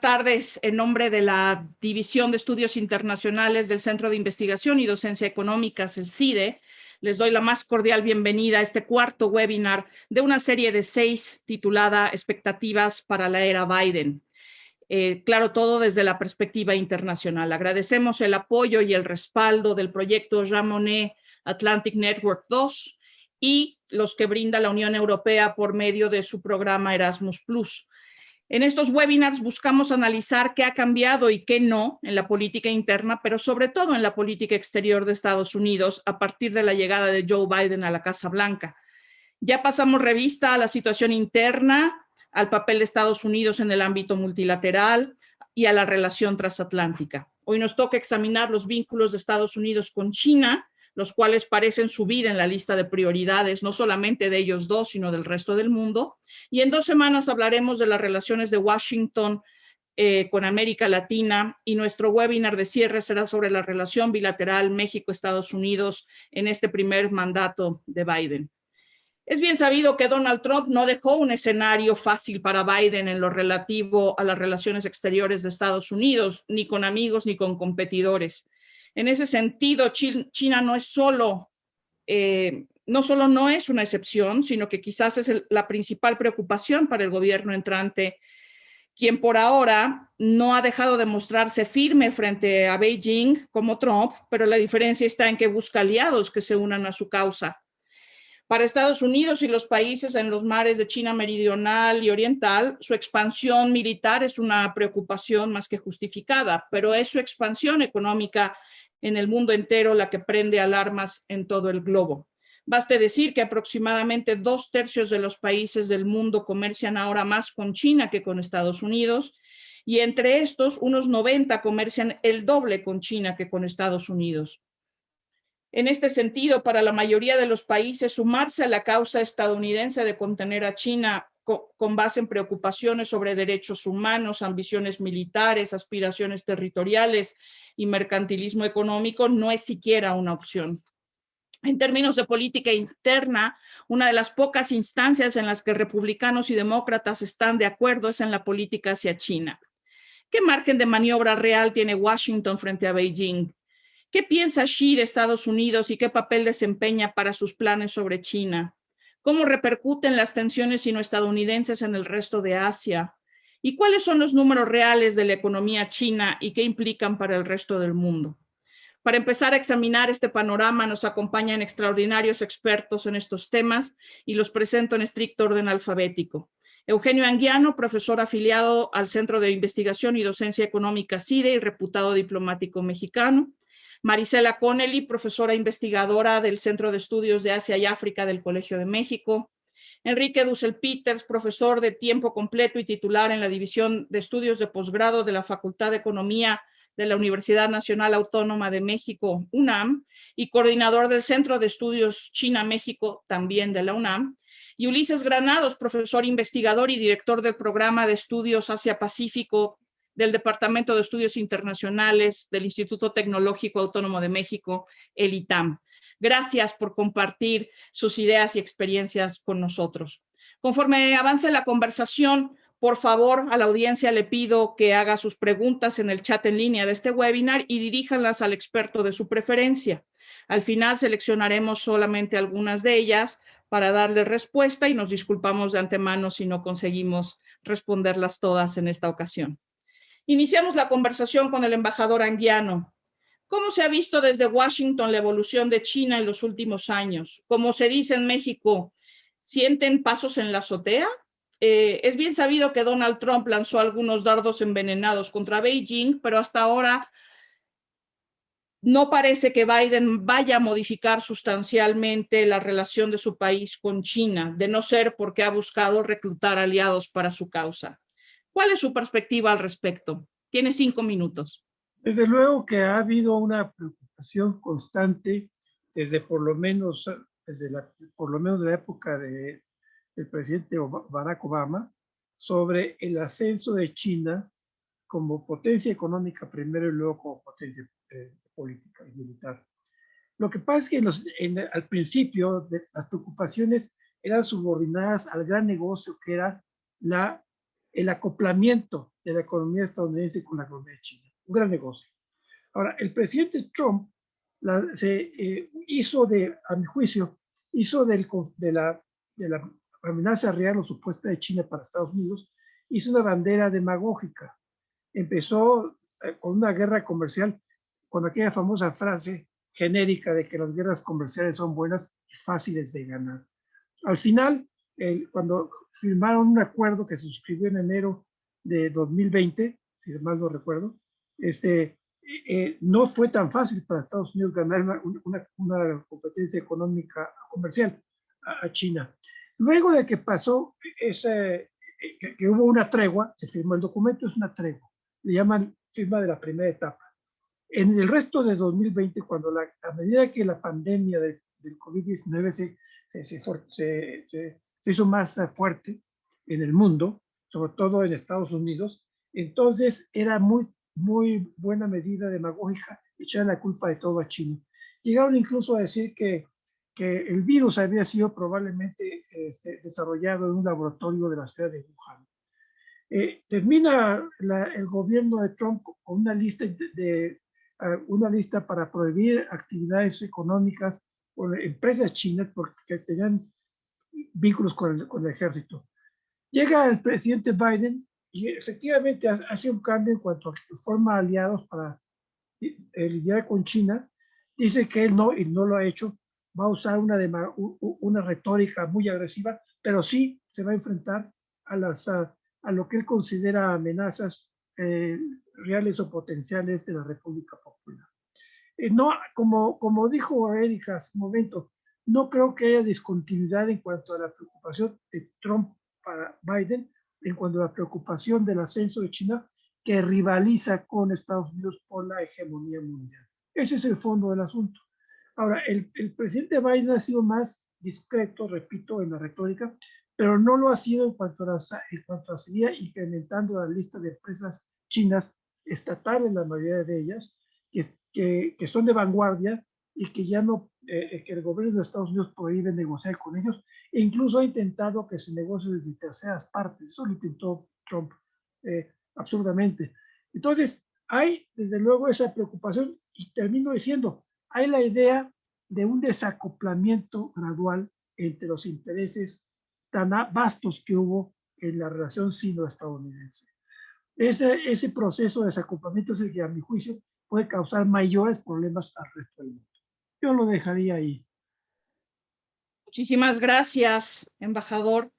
Tardes, en nombre de la División de Estudios Internacionales del Centro de Investigación y Docencia Económicas, el CIDE, les doy la más cordial bienvenida a este cuarto webinar de una serie de 6 titulada Expectativas para la era Biden. Claro, todo desde la perspectiva internacional. Agradecemos el apoyo y el respaldo del proyecto Jean Monnet Atlantic Network 2 y los que brinda la Unión Europea por medio de su programa Erasmus+. En estos webinars buscamos analizar qué ha cambiado y qué no en la política interna, pero sobre todo en la política exterior de Estados Unidos a partir de la llegada de Joe Biden a la Casa Blanca. Ya pasamos revista a la situación interna, al papel de Estados Unidos en el ámbito multilateral y a la relación transatlántica. Hoy nos toca examinar los vínculos de Estados Unidos con China, los cuales parecen subir en la lista de prioridades, no solamente de ellos dos, sino del resto del mundo. Y en 2 semanas hablaremos de las relaciones de Washington con América Latina, y nuestro webinar de cierre será sobre la relación bilateral México-Estados Unidos en este primer mandato de Biden. Es bien sabido que Donald Trump no dejó un escenario fácil para Biden en lo relativo a las relaciones exteriores de Estados Unidos, ni con amigos ni con competidores. En ese sentido, China no solo no es una excepción, sino que quizás es la principal preocupación para el gobierno entrante, quien por ahora no ha dejado de mostrarse firme frente a Beijing como Trump, pero la diferencia está en que busca aliados que se unan a su causa. Para Estados Unidos y los países en los mares de China meridional y oriental, su expansión militar es una preocupación más que justificada, pero es su expansión económica en el mundo entero la que prende alarmas en todo el globo. Baste decir que aproximadamente 2/3 de los países del mundo comercian ahora más con China que con Estados Unidos, y entre estos, unos 90 comercian el doble con China que con Estados Unidos. En este sentido, para la mayoría de los países, sumarse a la causa estadounidense de contener a China con base en preocupaciones sobre derechos humanos, ambiciones militares, aspiraciones territoriales y mercantilismo económico no es siquiera una opción. En términos de política interna, una de las pocas instancias en las que republicanos y demócratas están de acuerdo es en la política hacia China. ¿Qué margen de maniobra real tiene Washington frente a Beijing? ¿Qué piensa Xi de Estados Unidos y qué papel desempeña para sus planes sobre China? ¿Cómo repercuten las tensiones sino-estadounidenses en el resto de Asia? ¿Y cuáles son los números reales de la economía china y qué implican para el resto del mundo? Para empezar a examinar este panorama nos acompañan extraordinarios expertos en estos temas y los presento en estricto orden alfabético. Eugenio Anguiano, profesor afiliado al Centro de Investigación y Docencia Económica CIDE y reputado diplomático mexicano. Marisela Connelly, profesora investigadora del Centro de Estudios de Asia y África del Colegio de México. Enrique Dussel-Peters, profesor de tiempo completo y titular en la División de Estudios de Posgrado de la Facultad de Economía de la Universidad Nacional Autónoma de México, UNAM, y coordinador del Centro de Estudios China-México, también de la UNAM. Y Ulises Granados, profesor investigador y director del Programa de Estudios Asia-Pacífico del Departamento de Estudios Internacionales del Instituto Tecnológico Autónomo de México, el ITAM. Gracias por compartir sus ideas y experiencias con nosotros. Conforme avance la conversación, por favor, a la audiencia le pido que haga sus preguntas en el chat en línea de este webinar y diríjanlas al experto de su preferencia. Al final seleccionaremos solamente algunas de ellas para darle respuesta y nos disculpamos de antemano si no conseguimos responderlas todas en esta ocasión. Iniciamos la conversación con el embajador Anguiano. ¿Cómo se ha visto desde Washington la evolución de China en los últimos años? Como se dice en México, ¿sienten pasos en la azotea? Es bien sabido que Donald Trump lanzó algunos dardos envenenados contra Beijing, pero hasta ahora no parece que Biden vaya a modificar sustancialmente la relación de su país con China, de no ser porque ha buscado reclutar aliados para su causa. ¿Cuál es su perspectiva al respecto? Tiene 5 minutos. Desde luego que ha habido una preocupación constante desde por lo menos de la época del presidente Barack Obama sobre el ascenso de China como potencia económica primero y luego como potencia política y militar. Lo que pasa es que al principio las preocupaciones eran subordinadas al gran negocio que era la el acoplamiento de la economía estadounidense con la economía china. Un gran negocio. Ahora, el presidente Trump hizo a mi juicio, hizo de la amenaza real o supuesta de China para Estados Unidos, hizo una bandera demagógica. Empezó con una guerra comercial, con aquella famosa frase genérica de que las guerras comerciales son buenas y fáciles de ganar. Al final, cuando firmaron un acuerdo que se suscribió en enero de 2020, si mal no recuerdo, no fue tan fácil para Estados Unidos ganar una competencia económica comercial a China. Luego de que pasó que hubo una tregua, se firmó el documento, es una tregua, le llaman firma de la primera etapa. En el resto de 2020, cuando a medida que la pandemia del COVID-19 se hizo más fuerte en el mundo, sobre todo en Estados Unidos, entonces era muy buena medida demagógica echar la culpa de todo a China. Llegaron incluso a decir que el virus había sido probablemente desarrollado en un laboratorio de la ciudad de Wuhan. Termina el gobierno de Trump con una lista para prohibir actividades económicas por empresas chinas porque tenían vínculos con el ejército. Llega el presidente Biden y efectivamente hace un cambio en cuanto a que forma aliados para lidiar con China. Dice que él no, y no lo ha hecho, va a usar una retórica muy agresiva, pero sí se va a enfrentar a lo que él considera amenazas reales o potenciales de la República Popular. No, como dijo Erika hace un momento, no creo que haya discontinuidad en cuanto a la preocupación de Trump para Biden, en cuanto a la preocupación del ascenso de China, que rivaliza con Estados Unidos por la hegemonía mundial. Ese es el fondo del asunto. Ahora, el presidente Biden ha sido más discreto, repito, en la retórica, pero no lo ha sido en cuanto a seguir incrementando la lista de empresas chinas estatales, la mayoría de ellas, que son de vanguardia y que ya no, que el gobierno de Estados Unidos prohíbe negociar con ellos, e incluso ha intentado que se negocie desde terceras partes. Eso lo intentó Trump absurdamente. Entonces, hay desde luego esa preocupación, y termino diciendo, hay la idea de un desacoplamiento gradual entre los intereses tan vastos que hubo en la relación sino-estadounidense. Ese proceso de desacoplamiento es el que, a mi juicio, puede causar mayores problemas al resto del mundo. Yo lo dejaría ahí. Muchísimas gracias, embajador.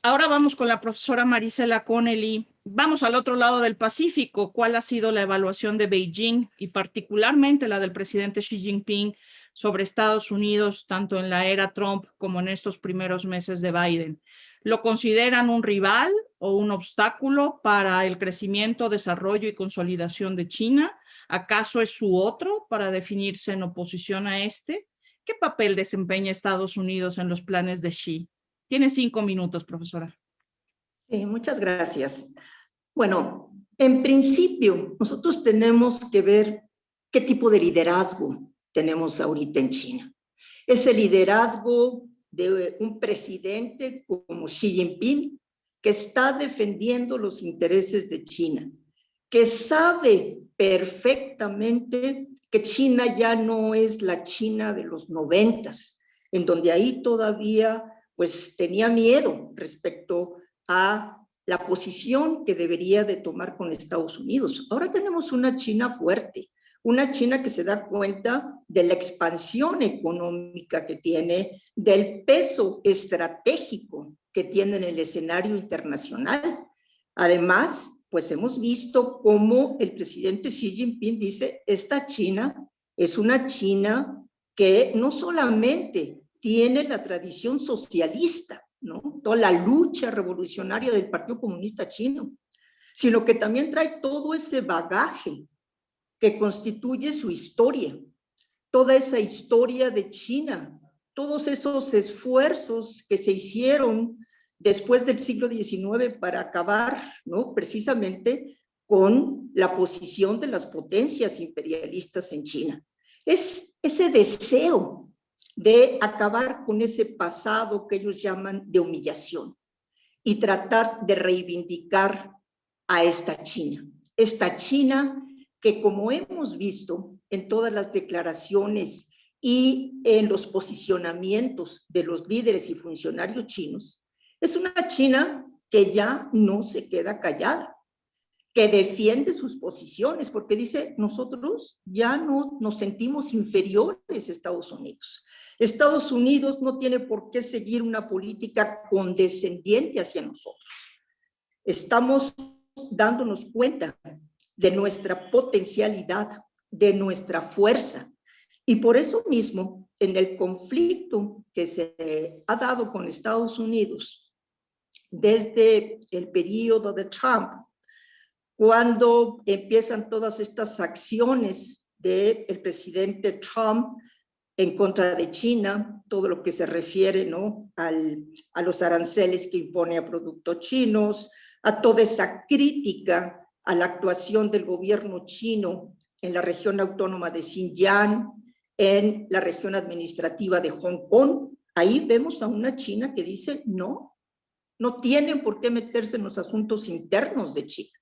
Ahora vamos con la profesora Marisela Connelly. Vamos al otro lado del Pacífico. ¿Cuál ha sido la evaluación de Beijing y particularmente la del presidente Xi Jinping sobre Estados Unidos, tanto en la era Trump como en estos primeros meses de Biden? ¿Lo consideran un rival o un obstáculo para el crecimiento, desarrollo y consolidación de China? ¿Acaso es su otro para definirse en oposición a este? ¿Qué papel desempeña Estados Unidos en los planes de Xi? Tiene 5 minutos, profesora. Sí, muchas gracias. Bueno, en principio, nosotros tenemos que ver qué tipo de liderazgo tenemos ahorita en China. Es el liderazgo de un presidente como Xi Jinping, que está defendiendo los intereses de China, que sabe perfectamente que China ya no es la China de los 90s, en donde ahí todavía pues tenía miedo respecto a la posición que debería de tomar con Estados Unidos. Ahora tenemos una China fuerte, una China que se da cuenta de la expansión económica que tiene, del peso estratégico que tiene en el escenario internacional. Además, pues hemos visto cómo el presidente Xi Jinping dice, esta China es una China que no solamente tiene la tradición socialista, ¿no? Toda la lucha revolucionaria del Partido Comunista Chino, sino que también trae todo ese bagaje que constituye su historia, toda esa historia de China, todos esos esfuerzos que se hicieron después del siglo XIX para acabar, ¿no? Precisamente con la posición de las potencias imperialistas en China. Es ese deseo de acabar con ese pasado que ellos llaman de humillación. y tratar de reivindicar a esta China. Esta China que, como hemos visto en todas las declaraciones y en los posicionamientos de los líderes y funcionarios chinos, es una China que ya no se queda callada, que defiende sus posiciones, porque dice, nosotros ya no nos sentimos inferiores a Estados Unidos. Estados Unidos no tiene por qué seguir una política condescendiente hacia nosotros. Estamos dándonos cuenta de nuestra potencialidad, de nuestra fuerza. Y por eso mismo, en el conflicto que se ha dado con Estados Unidos desde el periodo de Trump, cuando empiezan todas estas acciones del presidente Trump en contra de China, todo lo que se refiere, ¿no?, a los aranceles que impone a productos chinos, a toda esa crítica a la actuación del gobierno chino en la región autónoma de Xinjiang, en la región administrativa de Hong Kong. Ahí vemos a una China que dice, no tienen por qué meterse en los asuntos internos de China.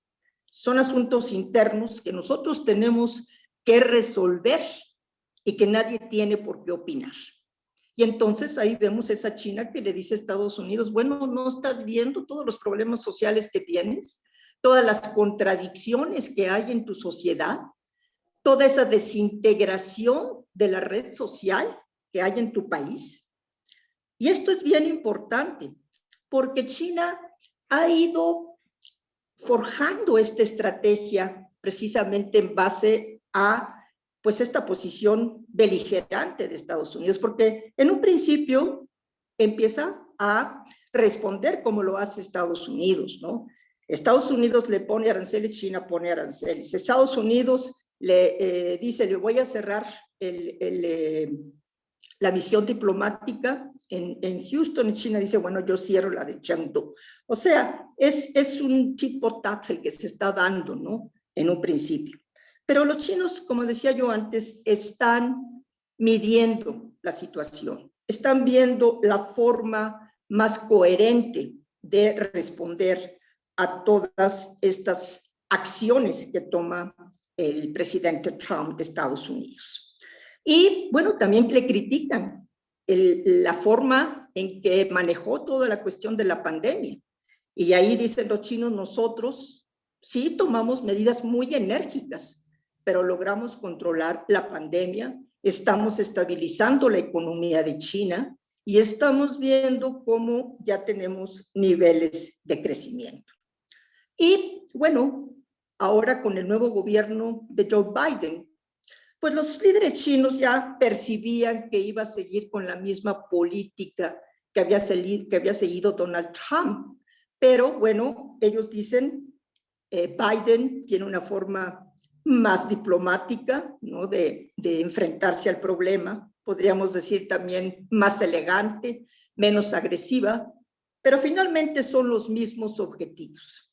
Son asuntos internos que nosotros tenemos que resolver y que nadie tiene por qué opinar. Y entonces ahí vemos esa China que le dice a Estados Unidos, bueno, ¿no estás viendo todos los problemas sociales que tienes? Todas las contradicciones que hay en tu sociedad, toda esa desintegración de la red social que hay en tu país. Y esto es bien importante, porque China ha ido forjando esta estrategia precisamente en base a pues esta posición beligerante de Estados Unidos, porque en un principio empieza a responder como lo hace Estados Unidos, ¿no? Estados Unidos le pone aranceles, China pone aranceles. Estados Unidos le dice, le voy a cerrar la misión diplomática en Houston, y China dice, bueno, yo cierro la de Chengdu. O sea, es un tit for tat el que se está dando, ¿no?, en un principio. Pero los chinos, como decía yo antes, están midiendo la situación, están viendo la forma más coherente de responder a todas estas acciones que toma el presidente Trump de Estados Unidos. Y bueno, también le critican la forma en que manejó toda la cuestión de la pandemia. Y ahí dicen los chinos, nosotros sí tomamos medidas muy enérgicas, pero logramos controlar la pandemia, estamos estabilizando la economía de China y estamos viendo cómo ya tenemos niveles de crecimiento. Y bueno, ahora con el nuevo gobierno de Joe Biden, pues los líderes chinos ya percibían que iba a seguir con la misma política que había seguido Donald Trump. Pero bueno, ellos dicen, Biden tiene una forma más diplomática, ¿no?, de enfrentarse al problema, podríamos decir también más elegante, menos agresiva, pero finalmente son los mismos objetivos.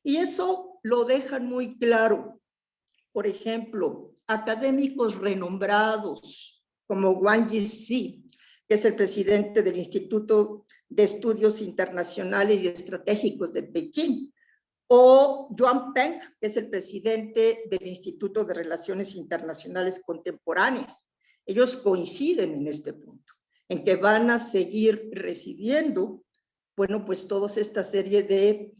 Y eso lo dejan muy claro. Por ejemplo, académicos renombrados como Wang Jixi, que es el presidente del Instituto de Estudios Internacionales y Estratégicos de Pekín, o Joan Peng, que es el presidente del Instituto de Relaciones Internacionales Contemporáneas. Ellos coinciden en este punto, en que van a seguir recibiendo, bueno, pues toda esta serie de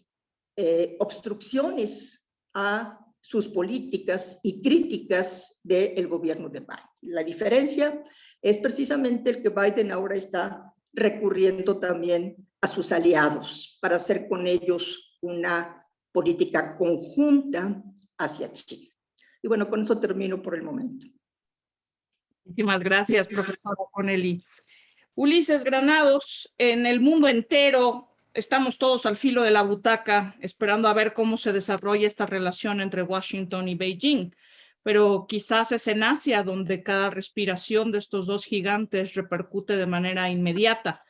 obstrucciones a sus políticas y críticas del gobierno de Biden. La diferencia es precisamente el que Biden ahora está recurriendo también a sus aliados para hacer con ellos una política conjunta hacia China. Y bueno, con eso termino por el momento. Muchísimas gracias, profesor O'Connelly. Ulises Granados, en el mundo entero estamos todos al filo de la butaca esperando a ver cómo se desarrolla esta relación entre Washington y Beijing, pero quizás es en Asia donde cada respiración de estos dos gigantes repercute de manera inmediata.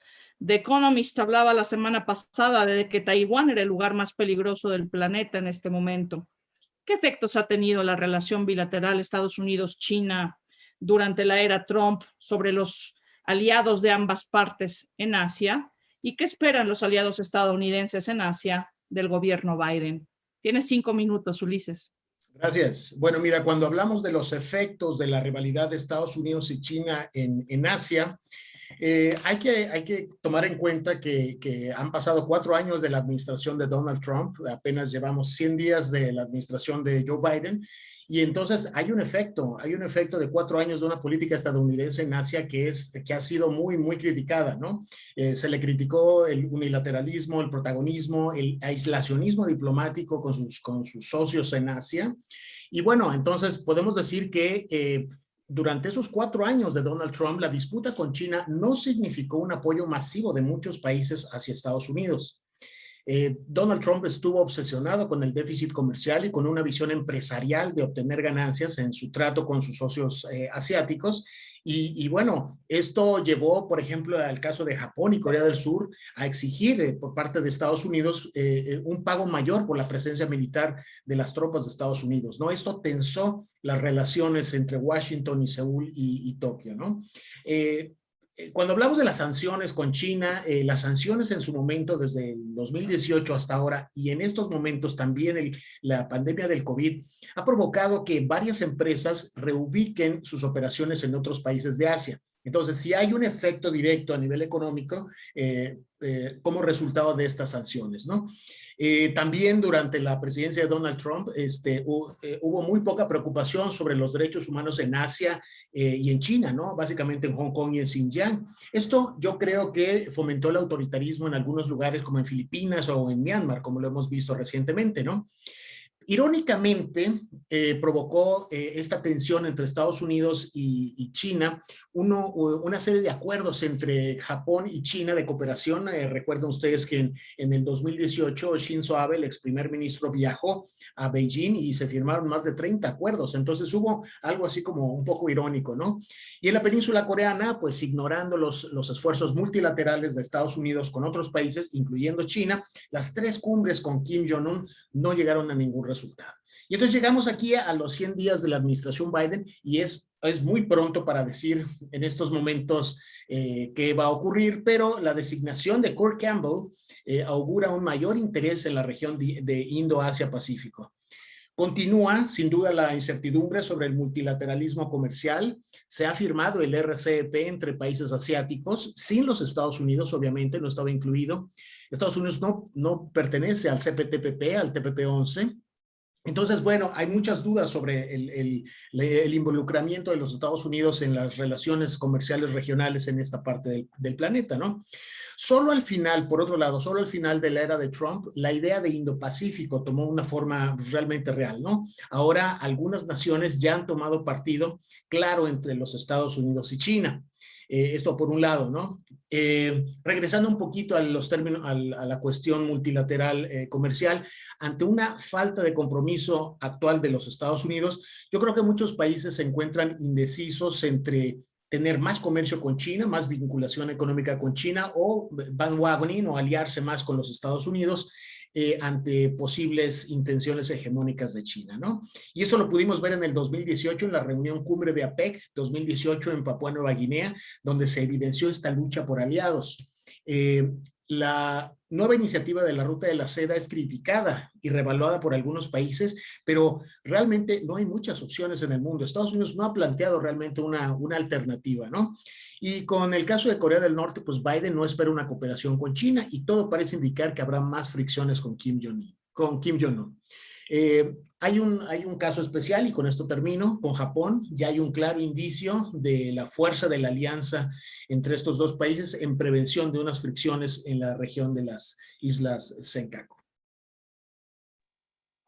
The Economist hablaba la semana pasada de que Taiwán era el lugar más peligroso del planeta en este momento. ¿Qué efectos ha tenido la relación bilateral Estados Unidos-China durante la era Trump sobre los aliados de ambas partes en Asia? ¿Y qué esperan los aliados estadounidenses en Asia del gobierno Biden? Tienes 5 minutos, Ulises. Gracias. Bueno, mira, cuando hablamos de los efectos de la rivalidad de Estados Unidos y China en Asia, hay que tomar en cuenta que han pasado 4 años de la administración de Donald Trump, apenas llevamos 100 días de la administración de Joe Biden, y entonces hay un efecto de 4 años de una política estadounidense en Asia que ha sido muy, muy criticada, ¿no? Se le criticó el unilateralismo, el protagonismo, el aislacionismo diplomático con sus socios en Asia, y bueno, entonces podemos decir que durante esos 4 años de Donald Trump, la disputa con China no significó un apoyo masivo de muchos países hacia Estados Unidos. Donald Trump estuvo obsesionado con el déficit comercial y con una visión empresarial de obtener ganancias en su trato con sus socios asiáticos. Y bueno, esto llevó, por ejemplo, al caso de Japón y Corea del Sur a exigir por parte de Estados Unidos un pago mayor por la presencia militar de las tropas de Estados Unidos, ¿no? Esto tensó las relaciones entre Washington y Seúl y Tokio, ¿no? Cuando hablamos de las sanciones con China, las sanciones en su momento desde el 2018 hasta ahora y en estos momentos también la pandemia del COVID ha provocado que varias empresas reubiquen sus operaciones en otros países de Asia. Entonces, sí hay un efecto directo a nivel económico como resultado de estas sanciones, ¿no? También durante la presidencia de Donald Trump hubo muy poca preocupación sobre los derechos humanos en Asia y en China, ¿no? Básicamente en Hong Kong y en Xinjiang. Esto yo creo que fomentó el autoritarismo en algunos lugares como en Filipinas o en Myanmar, como lo hemos visto recientemente, ¿no? Irónicamente, provocó esta tensión entre Estados Unidos y China una serie de acuerdos entre Japón y China de cooperación. Recuerdan ustedes que en el 2018 Shinzo Abe, el ex primer ministro, viajó a Beijing y se firmaron más de 30 acuerdos. Entonces hubo algo así como un poco irónico, ¿no? Y en la península coreana, pues ignorando los esfuerzos multilaterales de Estados Unidos con otros países, incluyendo China, las 3 cumbres con Kim Jong-un no llegaron a ningún resultado. Y entonces llegamos aquí a los 100 días de la administración Biden y es muy pronto para decir en estos momentos qué va a ocurrir, pero la designación de Kurt Campbell augura un mayor interés en la región de Indo-Asia-Pacífico. Continúa, sin duda, la incertidumbre sobre el multilateralismo comercial. Se ha firmado el RCEP entre países asiáticos, sin los Estados Unidos, obviamente, no estaba incluido. Estados Unidos no pertenece al CPTPP, al TPP-11. Entonces, bueno, hay muchas dudas sobre el involucramiento de los Estados Unidos en las relaciones comerciales regionales en esta parte del planeta, ¿no? Solo al final, por otro lado, solo al final de la era de Trump, la idea de Indo-Pacífico tomó una forma realmente real, ¿no? Ahora algunas naciones ya han tomado partido claro entre los Estados Unidos y China. Esto por un lado, ¿no? Regresando un poquito a los términos, a la cuestión multilateral comercial, ante una falta de compromiso actual de los Estados Unidos, yo creo que muchos países se encuentran indecisos entre tener más comercio con China, más vinculación económica con China o bandwagoning o aliarse más con los Estados Unidos ante posibles intenciones hegemónicas de China, ¿no? Y eso lo pudimos ver en el 2018 en la reunión cumbre de APEC 2018 en Papúa Nueva Guinea, donde se evidenció esta lucha por aliados. La nueva iniciativa de la Ruta de la Seda es criticada y revaluada por algunos países, pero realmente no hay muchas opciones en el mundo. Estados Unidos no ha planteado realmente una alternativa, ¿no? Y con el caso de Corea del Norte, pues Biden no espera una cooperación con China y todo parece indicar que habrá más fricciones con Kim Jong-un. Hay un caso especial, y con esto termino, con Japón. Ya hay un claro indicio de la fuerza de la alianza entre estos dos países en prevención de unas fricciones en la región de las Islas Senkaku.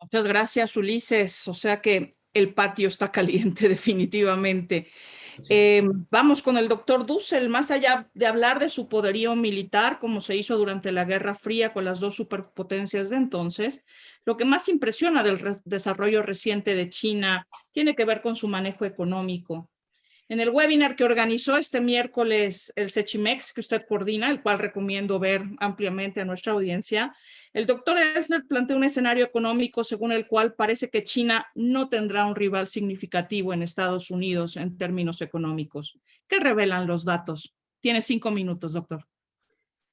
Muchas gracias, Ulises. O sea que el patio está caliente definitivamente. Vamos con el doctor Dussel. Más allá de hablar de su poderío militar, como se hizo durante la Guerra Fría con las 2 superpotencias de entonces, lo que más impresiona del desarrollo reciente de China tiene que ver con su manejo económico. En el webinar que organizó este miércoles el Sechimex, que usted coordina, el cual recomiendo ver ampliamente a nuestra audiencia, el doctor Esler plantea un escenario económico según el cual parece que China no tendrá un rival significativo en Estados Unidos en términos económicos. ¿Qué revelan los datos? Tiene 5 minutos, doctor.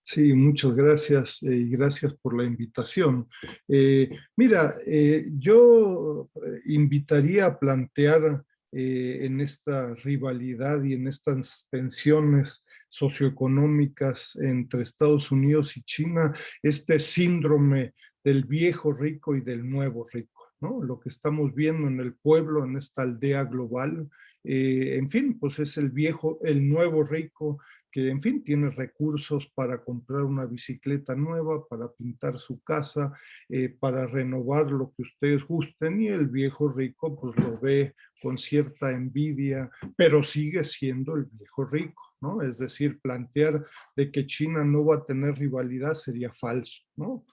Sí, muchas gracias y gracias por la invitación. Mira, yo invitaría a plantear en esta rivalidad y en estas tensiones socioeconómicas entre Estados Unidos y China, este síndrome del viejo rico y del nuevo rico, ¿no? Lo que estamos viendo en el pueblo, en esta aldea global, en fin, pues es el nuevo rico que en fin tiene recursos para comprar una bicicleta nueva, para pintar su casa, para renovar lo que ustedes gusten, y el viejo rico pues lo ve con cierta envidia, pero sigue siendo el viejo rico, ¿no? Es decir, plantear de que China no va a tener rivalidad sería falso, ¿no?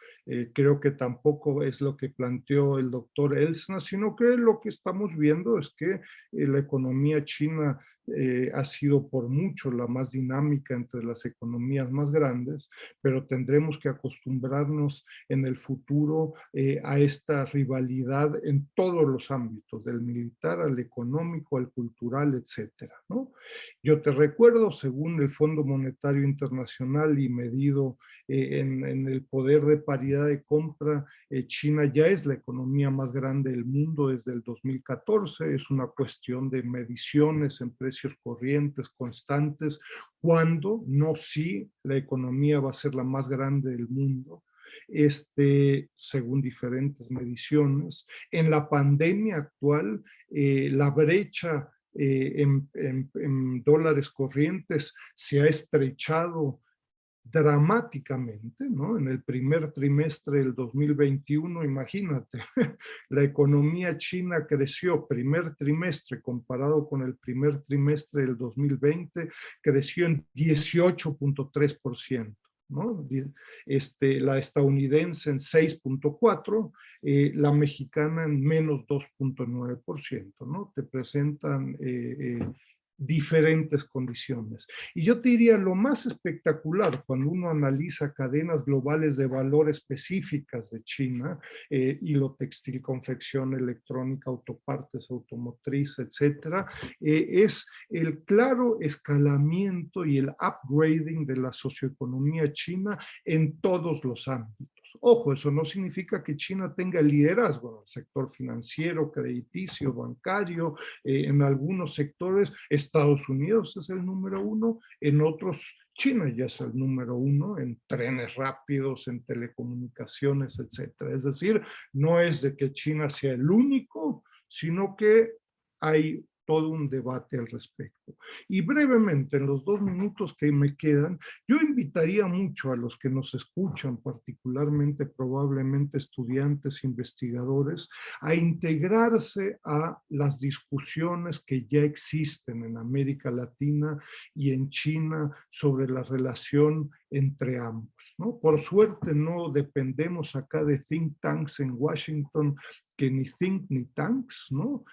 Creo que tampoco es lo que planteó el doctor Elsner, sino que lo que estamos viendo es que la economía china ha sido por mucho la más dinámica entre las economías más grandes, pero tendremos que acostumbrarnos en el futuro a esta rivalidad en todos los ámbitos, del militar al económico, al cultural, etcétera, ¿no? Yo te recuerdo, según el Fondo Monetario Internacional y medido en el poder de paridad de compra, China ya es la economía más grande del mundo desde el 2014, es una cuestión de mediciones en precios corrientes constantes, cuando no sí la economía va a ser la más grande del mundo, según diferentes mediciones. En la pandemia actual, la brecha en dólares corrientes se ha estrechado dramáticamente, ¿no? En el primer trimestre del 2021, imagínate, la economía china creció primer trimestre comparado con el primer trimestre del 2020, creció en 18.3%. ¿No? La estadounidense en 6.4%, la mexicana en menos 2.9%, ¿no? Te presentan diferentes condiciones. Y yo te diría, lo más espectacular cuando uno analiza cadenas globales de valor específicas de China, hilo textil, confección, electrónica, autopartes, automotriz, etcétera, es el claro escalamiento y el upgrading de la socioeconomía china en todos los ámbitos. Ojo, eso no significa que China tenga el liderazgo en el sector financiero, crediticio, bancario, en algunos sectores Estados Unidos es el número uno, en otros China ya es el número uno en trenes rápidos, en telecomunicaciones, etcétera. Es decir, no es de que China sea el único, sino que hay todo un debate al respecto. Y brevemente, en los 2 minutos que me quedan, yo invitaría mucho a los que nos escuchan, particularmente probablemente estudiantes, investigadores, a integrarse a las discusiones que ya existen en América Latina y en China sobre la relación entre ambos, ¿no? Por suerte no dependemos acá de think tanks en Washington, que ni think ni tanks, ¿no?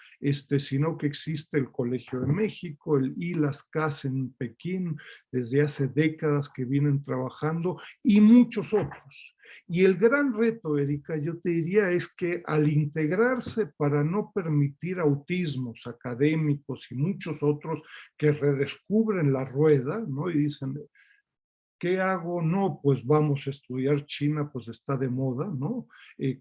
Sino que existe el Colegio de México, el ILAS-CAS en Pekín, desde hace décadas que vienen trabajando, y muchos otros. Y el gran reto, Erika, yo te diría, es que al integrarse para no permitir autismos académicos y muchos otros que redescubren la rueda, ¿no? Y dicen, ¿qué hago? No, pues vamos a estudiar China, pues está de moda, ¿no?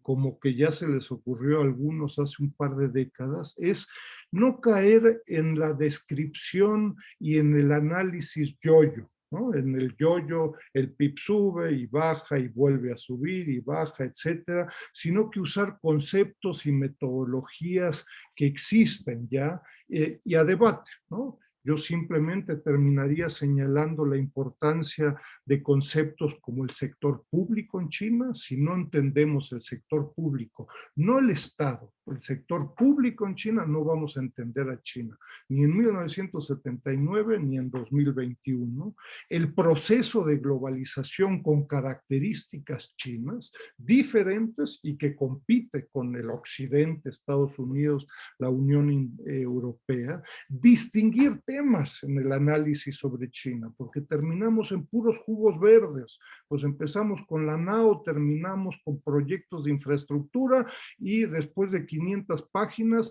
Como que ya se les ocurrió a algunos hace un par de décadas, es no caer en la descripción y en el análisis yo-yo, ¿no? En el yo-yo el PIB sube y baja y vuelve a subir y baja, etcétera, sino que usar conceptos y metodologías que existen ya y a debate, ¿no? Yo simplemente terminaría señalando la importancia de conceptos como el sector público en China. Si no entendemos el sector público, no el Estado, el sector público en China, no vamos a entender a China, ni en 1979 ni en 2021. El proceso de globalización con características chinas diferentes y que compite con el Occidente, Estados Unidos, la Unión Europea, distinguir temas en el análisis sobre China, porque terminamos en puros jugos verdes, pues empezamos con la NAO, terminamos con proyectos de infraestructura y después de 500 páginas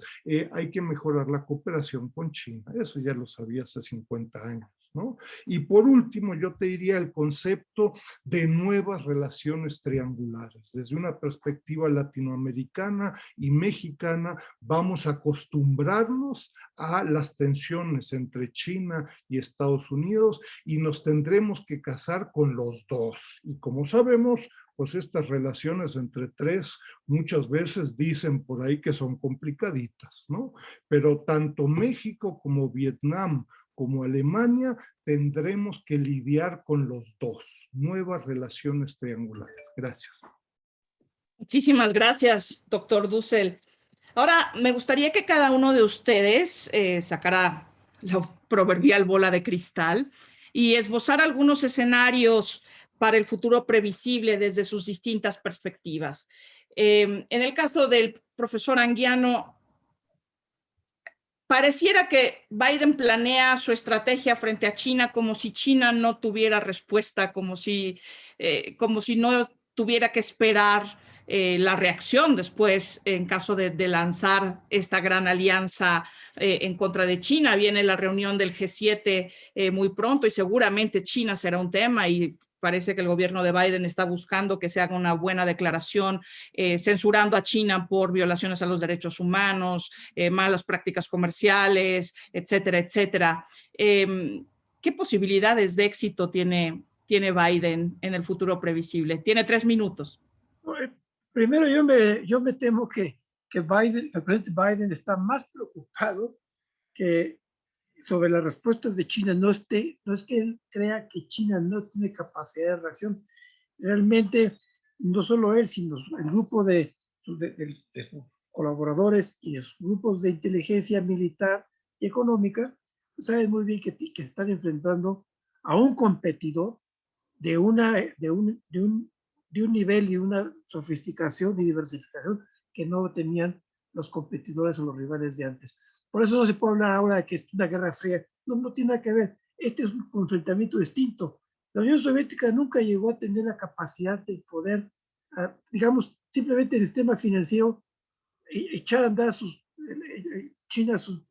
hay que mejorar la cooperación con China. Eso ya lo sabía hace 50 años. ¿no? Y por último, yo te diría el concepto de nuevas relaciones triangulares. Desde una perspectiva latinoamericana y mexicana, vamos a acostumbrarnos a las tensiones entre China y Estados Unidos y nos tendremos que casar con los dos. Y como sabemos, pues estas relaciones entre tres muchas veces dicen por ahí que son complicaditas, ¿no? Pero tanto México como Vietnam como Alemania tendremos que lidiar con los dos, nuevas relaciones triangulares. Gracias. Muchísimas gracias, doctor Dussel. Ahora, me gustaría que cada uno de ustedes sacara la proverbial bola de cristal y esbozar algunos escenarios para el futuro previsible desde sus distintas perspectivas. En el caso del profesor Anguiano, pareciera que Biden planea su estrategia frente a China como si China no tuviera respuesta, como si no tuviera que esperar la reacción después en caso de lanzar esta gran alianza en contra de China. Viene la reunión del G7 muy pronto y seguramente China será un tema y parece que el gobierno de Biden está buscando que se haga una buena declaración, censurando a China por violaciones a los derechos humanos, malas prácticas comerciales, etcétera, etcétera. ¿Qué posibilidades de éxito tiene Biden en el futuro previsible? Tiene 3 minutos. Primero, yo me temo que Biden, el presidente Biden está más preocupado que sobre las respuestas de China. No es que él crea que China no tiene capacidad de reacción. Realmente, no solo él, sino el grupo de colaboradores y sus grupos de inteligencia militar y económica saben muy bien que se están enfrentando a un competidor de un nivel y una sofisticación y diversificación que no tenían los competidores o los rivales de antes. Por eso no se puede hablar ahora de que es una guerra fría. No tiene nada que ver. Este es un enfrentamiento distinto. La Unión Soviética nunca llegó a tener la capacidad de poder, digamos, simplemente el sistema financiero, echar a andar China sus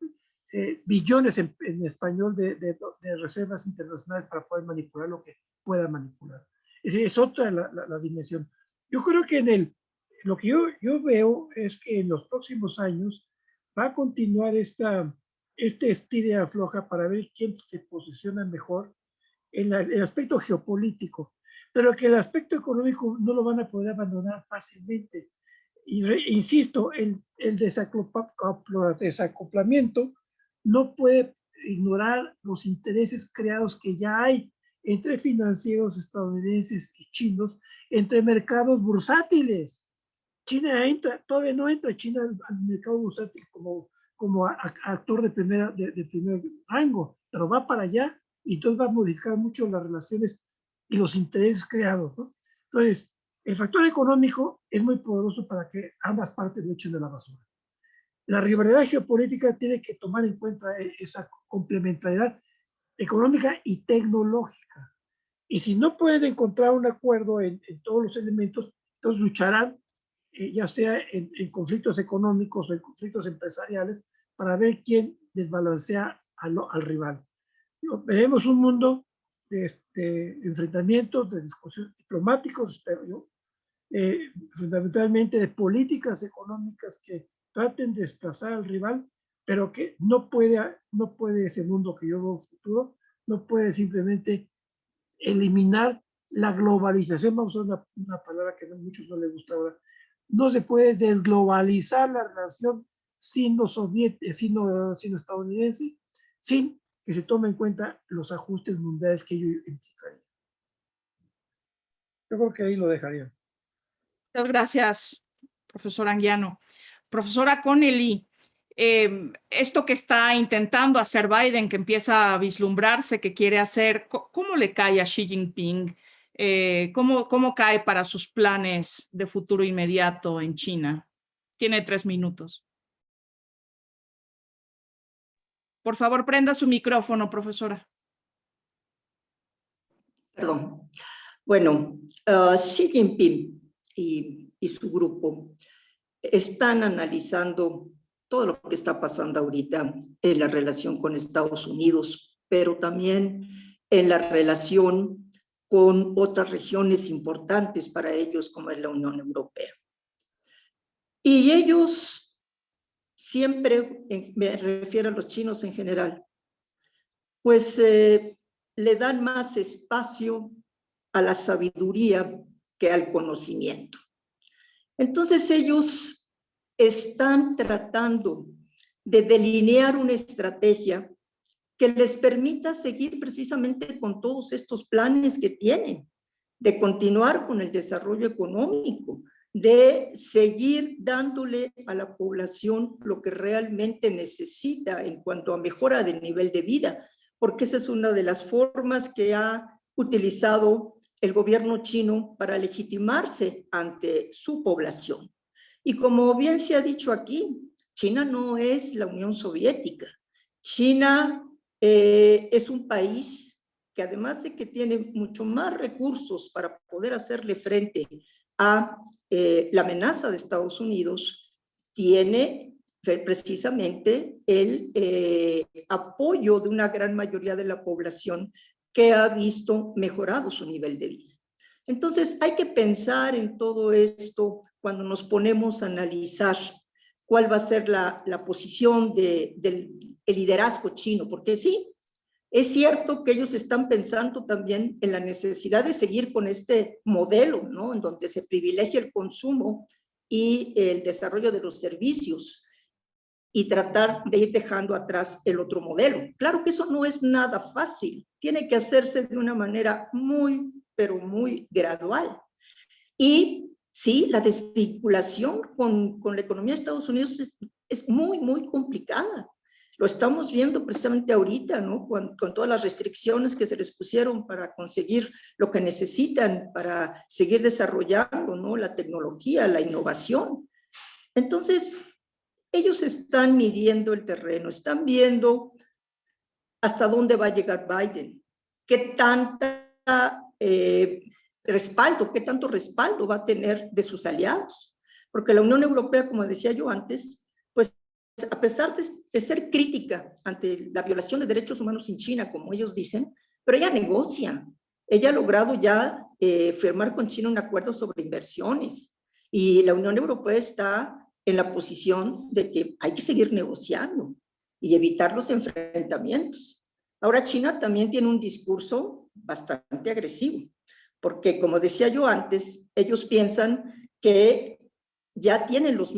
billones en español de reservas internacionales para poder manipular lo que pueda manipular. Es otra la dimensión. Yo creo que lo que yo veo es que en los próximos años va a continuar este estira y afloja para ver quién se posiciona mejor en el aspecto geopolítico, pero que el aspecto económico no lo van a poder abandonar fácilmente. Y insisto, el desacoplamiento no puede ignorar los intereses creados que ya hay entre financieros estadounidenses y chinos, entre mercados bursátiles. China todavía no entra China al mercado bursátil como actor de primer rango, pero va para allá y entonces va a modificar mucho las relaciones y los intereses creados, ¿no? Entonces, el factor económico es muy poderoso para que ambas partes lo echen de la basura. La rivalidad geopolítica tiene que tomar en cuenta esa complementariedad económica y tecnológica. Y si no pueden encontrar un acuerdo en todos los elementos, entonces lucharán ya sea en conflictos económicos o en conflictos empresariales, para ver quién desbalancea al rival. Veremos un mundo de enfrentamientos, de discusiones diplomáticos, espero yo, fundamentalmente de políticas económicas que traten de desplazar al rival, pero que no puede ese mundo que yo veo futuro, no puede simplemente eliminar la globalización. Vamos a usar una palabra que a muchos no les gusta ahora. No se puede desglobalizar la relación sino-estadounidense sin que se tome en cuenta los ajustes mundiales que ello implicaría. Yo creo que ahí lo dejaría. Muchas gracias, profesor Anguiano. Profesora Connelly, esto que está intentando hacer Biden, que empieza a vislumbrarse, que quiere hacer, ¿cómo le cae a Xi Jinping? ¿Cómo cae para sus planes de futuro inmediato en China? Tiene 3 minutos. Por favor, prenda su micrófono, profesora. Perdón. Bueno, Xi Jinping y su grupo están analizando todo lo que está pasando ahorita en la relación con Estados Unidos, pero también en la relación con otras regiones importantes para ellos, como es la Unión Europea. Y ellos siempre, me refiero a los chinos en general, pues le dan más espacio a la sabiduría que al conocimiento. Entonces ellos están tratando de delinear una estrategia que les permita seguir precisamente con todos estos planes que tienen, de continuar con el desarrollo económico, de seguir dándole a la población lo que realmente necesita en cuanto a mejora del nivel de vida, porque esa es una de las formas que ha utilizado el gobierno chino para legitimarse ante su población. Y como bien se ha dicho aquí, China no es la Unión Soviética. China es un país que además de que tiene mucho más recursos para poder hacerle frente a la amenaza de Estados Unidos, tiene precisamente el apoyo de una gran mayoría de la población que ha visto mejorado su nivel de vida. Entonces hay que pensar en todo esto cuando nos ponemos a analizar cuál va a ser la posición del liderazgo chino, porque sí, es cierto que ellos están pensando también en la necesidad de seguir con este modelo, ¿no? En donde se privilegia el consumo y el desarrollo de los servicios y tratar de ir dejando atrás el otro modelo. Claro que eso no es nada fácil, tiene que hacerse de una manera muy, pero muy gradual. Y sí, la desvinculación con la economía de Estados Unidos es muy, muy complicada. Lo estamos viendo precisamente ahorita, ¿no? Con todas las restricciones que se les pusieron para conseguir lo que necesitan para seguir desarrollando, ¿no? La tecnología, la innovación. Entonces, ellos están midiendo el terreno, están viendo hasta dónde va a llegar Biden, qué tanto respaldo va a tener de sus aliados. Porque la Unión Europea, como decía yo antes, pues a pesar de ser crítica ante la violación de derechos humanos en China, como ellos dicen, pero ella negocia. Ella ha logrado ya firmar con China un acuerdo sobre inversiones. Y la Unión Europea está en la posición de que hay que seguir negociando y evitar los enfrentamientos. Ahora China también tiene un discurso bastante agresivo, porque como decía yo antes, ellos piensan que ya tienen los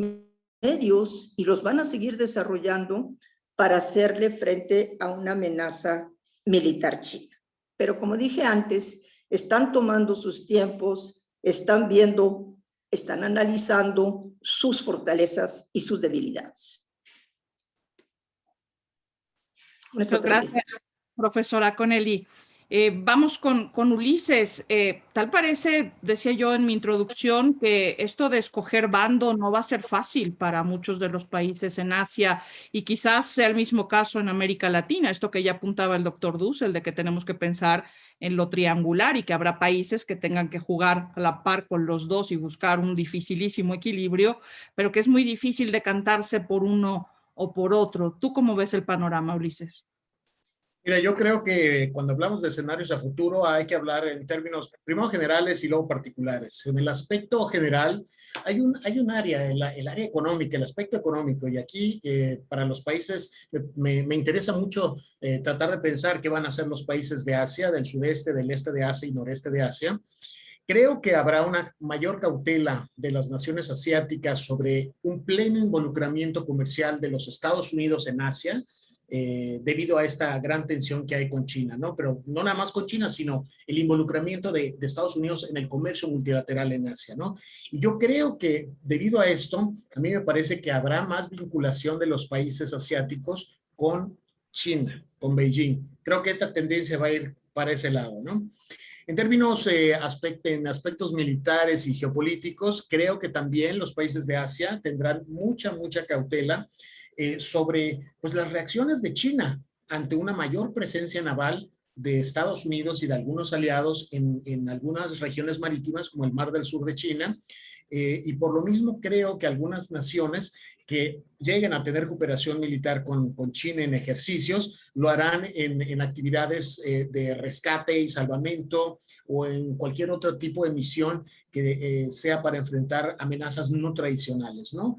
medios y los van a seguir desarrollando para hacerle frente a una amenaza militar china. Pero como dije antes, están tomando sus tiempos, están viendo, están analizando sus fortalezas y sus debilidades. Muchas gracias, profesora Connelly. Vamos con Ulises. Tal parece, decía yo en mi introducción, que esto de escoger bando no va a ser fácil para muchos de los países en Asia y quizás sea el mismo caso en América Latina, esto que ya apuntaba el doctor Dussel, de que tenemos que pensar en lo triangular y que habrá países que tengan que jugar a la par con los dos y buscar un dificilísimo equilibrio, pero que es muy difícil decantarse por uno o por otro. ¿Tú cómo ves el panorama, Ulises? Mira, yo creo que cuando hablamos de escenarios a futuro hay que hablar en términos primero generales y luego particulares. En el aspecto general hay un área, el área económica, el aspecto económico, y aquí para los países me interesa mucho tratar de pensar qué van a hacer los países de Asia, del sudeste, del este de Asia y noreste de Asia. Creo que habrá una mayor cautela de las naciones asiáticas sobre un pleno involucramiento comercial de los Estados Unidos en Asia, debido a esta gran tensión que hay con China, ¿no? Pero no nada más con China, sino el involucramiento de Estados Unidos en el comercio multilateral en Asia, ¿no? Y yo creo que debido a esto, a mí me parece que habrá más vinculación de los países asiáticos con China, con Beijing. Creo que esta tendencia va a ir para ese lado, ¿no? En términos, en aspectos militares y geopolíticos, creo que también los países de Asia tendrán mucha cautela sobre pues, las reacciones de China ante una mayor presencia naval de Estados Unidos y de algunos aliados en algunas regiones marítimas como el Mar del Sur de China. Y por lo mismo creo que algunas naciones que lleguen a tener cooperación militar con China en ejercicios, lo harán en actividades de rescate y salvamento o en cualquier otro tipo de misión que sea para enfrentar amenazas no tradicionales, ¿no?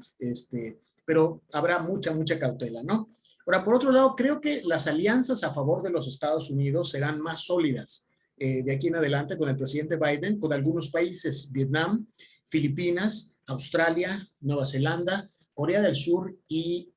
Pero habrá mucha cautela, ¿no? Ahora, por otro lado, creo que las alianzas a favor de los Estados Unidos serán más sólidas de aquí en adelante con el presidente Biden, con algunos países, Vietnam, Filipinas, Australia, Nueva Zelanda, Corea del Sur y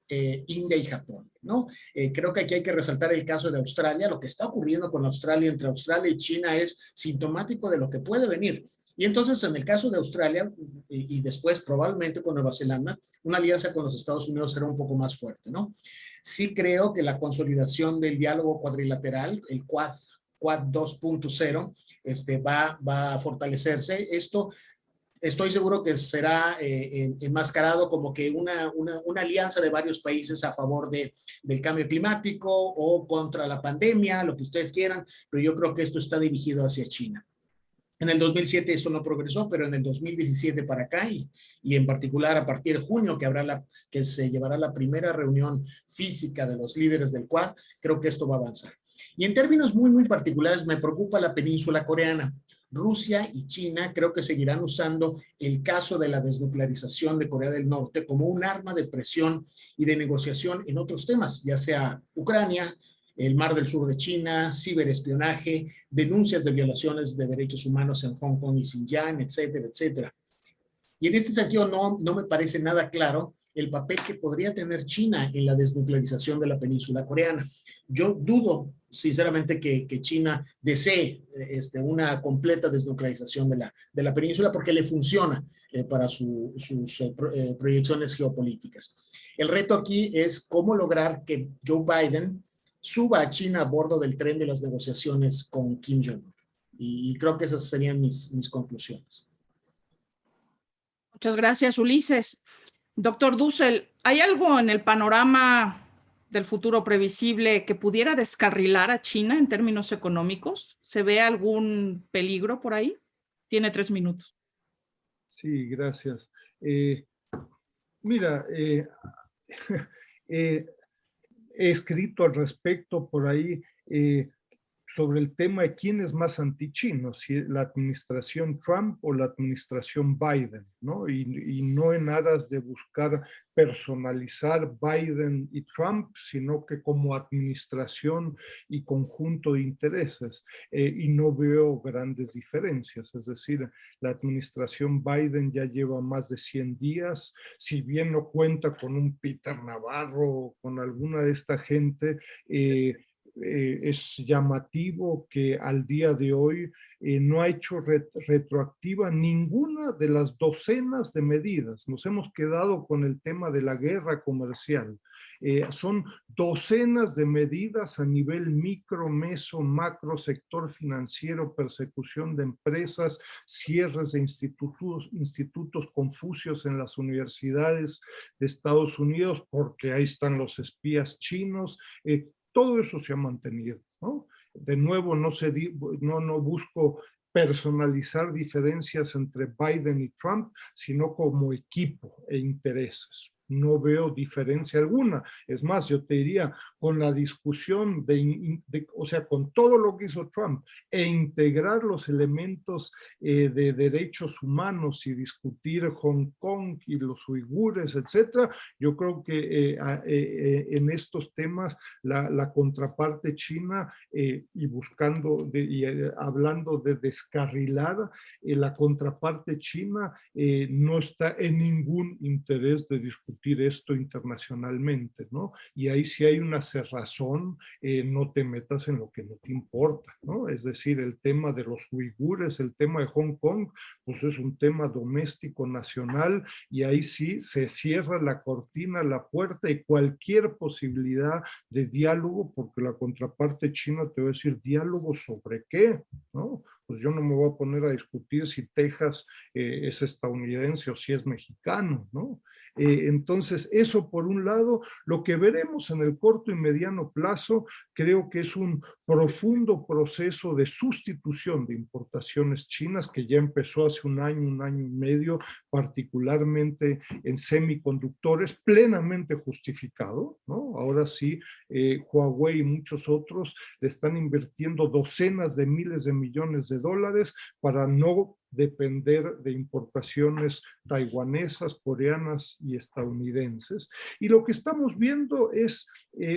India y Japón, ¿no? Creo que aquí hay que resaltar el caso de Australia. Lo que está ocurriendo con Australia, entre Australia y China, es sintomático de lo que puede venir. Y entonces, en el caso de Australia y después probablemente con Nueva Zelanda, una alianza con los Estados Unidos será un poco más fuerte, ¿no? Sí creo que la consolidación del diálogo cuadrilateral, el Quad 2.0, va a fortalecerse. Esto estoy seguro que será enmascarado como que una alianza de varios países a favor del cambio climático o contra la pandemia, lo que ustedes quieran, pero yo creo que esto está dirigido hacia China. En el 2007 esto no progresó, pero en el 2017 para acá y en particular a partir de junio que se llevará la primera reunión física de los líderes del Quad, creo que esto va a avanzar. Y en términos muy particulares me preocupa la península coreana. Rusia y China creo que seguirán usando el caso de la desnuclearización de Corea del Norte como un arma de presión y de negociación en otros temas, ya sea Ucrania, el Mar del Sur de China, ciberespionaje, denuncias de violaciones de derechos humanos en Hong Kong y Xinjiang, etcétera, etcétera. Y en este sentido no me parece nada claro el papel que podría tener China en la desnuclearización de la península coreana. Yo dudo, sinceramente, que China desee una completa desnuclearización de la península porque le funciona para sus proyecciones geopolíticas. El reto aquí es cómo lograr que Joe Biden suba a China a bordo del tren de las negociaciones con Kim Jong-un. Y creo que esas serían mis conclusiones. Muchas gracias, Ulises. Doctor Dussel, ¿hay algo en el panorama del futuro previsible que pudiera descarrilar a China en términos económicos? ¿Se ve algún peligro por ahí? Tiene 3 minutos. Sí, gracias. Mira, he escrito al respecto por ahí sobre el tema de quién es más anti-chino, si la administración Trump o la administración Biden, ¿no? Y no en aras de buscar personalizar Biden y Trump, sino que como administración y conjunto de intereses. Y no veo grandes diferencias, es decir, la administración Biden ya lleva más de 100 días, si bien no cuenta con un Peter Navarro o con alguna de esta gente, es llamativo que al día de hoy no ha hecho retroactiva ninguna de las docenas de medidas. Nos hemos quedado con el tema de la guerra comercial. Son docenas de medidas a nivel micro, meso, macro, sector financiero, persecución de empresas, cierres de institutos confucios en las universidades de Estados Unidos, porque ahí están los espías chinos. Todo eso se ha mantenido, ¿no? De nuevo, no busco personalizar diferencias entre Biden y Trump, sino como equipo e intereses. No veo diferencia alguna. Es más, yo te diría, con la discusión o sea, con todo lo que hizo Trump e integrar los elementos de derechos humanos y discutir Hong Kong y los uigures, etcétera, yo creo que en estos temas la contraparte china y buscando hablando de descarrilar, la contraparte china no está en ningún interés de discutir esto internacionalmente, ¿no? Y ahí sí hay una cerrazón, no te metas en lo que no te importa, ¿no? Es decir, el tema de los uigures, el tema de Hong Kong, pues es un tema doméstico nacional y ahí sí se cierra la cortina, la puerta y cualquier posibilidad de diálogo, porque la contraparte china te va a decir, ¿diálogo sobre qué? ¿No? Pues yo no me voy a poner a discutir si Texas es estadounidense o si es mexicano, ¿no? Entonces, eso por un lado. Lo que veremos en el corto y mediano plazo, creo que es un profundo proceso de sustitución de importaciones chinas que ya empezó hace un año y medio, particularmente en semiconductores, plenamente justificado, ¿no? Ahora sí, Huawei y muchos otros le están invirtiendo docenas de miles de millones de dólares para no depender de importaciones taiwanesas, coreanas y estadounidenses. Y lo que estamos viendo es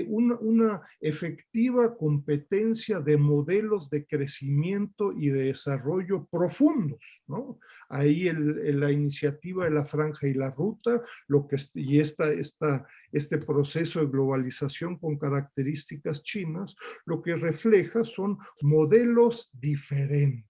una efectiva competencia de modelos de crecimiento y de desarrollo profundos, ¿no? Ahí la iniciativa de la Franja y la Ruta, y este proceso de globalización con características chinas, lo que refleja son modelos diferentes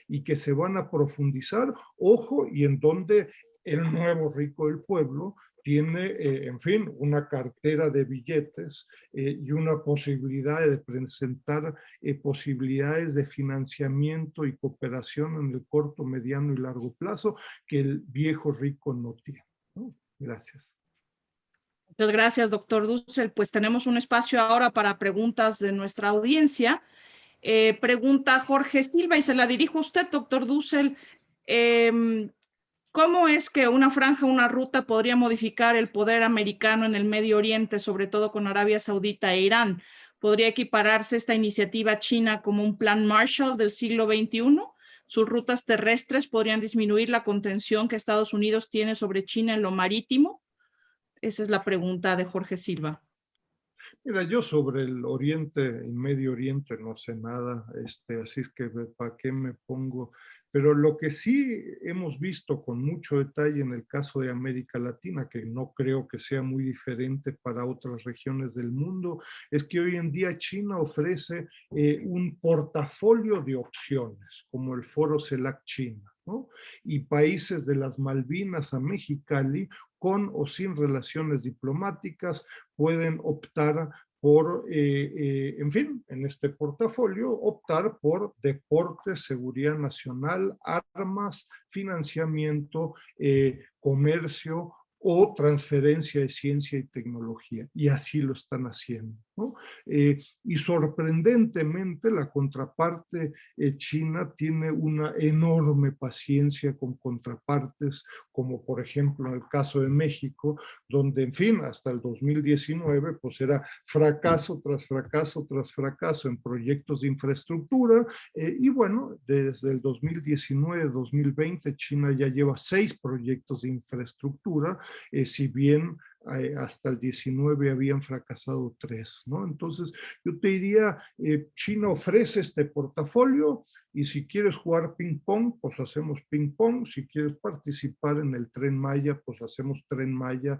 y que se van a profundizar, ojo, y en donde el nuevo rico del pueblo tiene, en fin, una cartera de billetes y una posibilidad de presentar posibilidades de financiamiento y cooperación en el corto, mediano y largo plazo que el viejo rico no tiene, ¿no? Gracias. Muchas gracias, doctor Dussel. Pues tenemos un espacio ahora para preguntas de nuestra audiencia. Pregunta Jorge Silva y se la dirijo a usted, doctor Dussel. ¿Cómo es que una franja, una ruta podría modificar el poder americano en el Medio Oriente, sobre todo con Arabia Saudita e Irán? ¿Podría equipararse esta iniciativa china como un plan Marshall del siglo XXI? ¿Sus rutas terrestres podrían disminuir la contención que Estados Unidos tiene sobre China en lo marítimo? Esa es la pregunta de Jorge Silva. Mira, yo sobre el Oriente, el Medio Oriente no sé nada, así es que ¿para qué me pongo? Pero lo que sí hemos visto con mucho detalle en el caso de América Latina, que no creo que sea muy diferente para otras regiones del mundo, es que hoy en día China ofrece un portafolio de opciones, como el Foro CELAC China, ¿no? Y países de las Malvinas a Mexicali, con o sin relaciones diplomáticas, pueden optar por, en fin, en este portafolio, optar por deportes, seguridad nacional, armas, financiamiento, comercio o transferencia de ciencia y tecnología. Y así lo están haciendo, ¿no? Y sorprendentemente la contraparte china tiene una enorme paciencia con contrapartes, como por ejemplo en el caso de México, donde en fin, hasta el 2019, pues era fracaso tras fracaso tras fracaso en proyectos de infraestructura, y bueno, desde el 2019-2020 China ya lleva 6 proyectos de infraestructura, si bien hasta el 19 habían fracasado 3, ¿no? Entonces, yo te diría, China ofrece este portafolio y si quieres jugar ping pong, pues hacemos ping pong. Si quieres participar en el Tren Maya, pues hacemos Tren Maya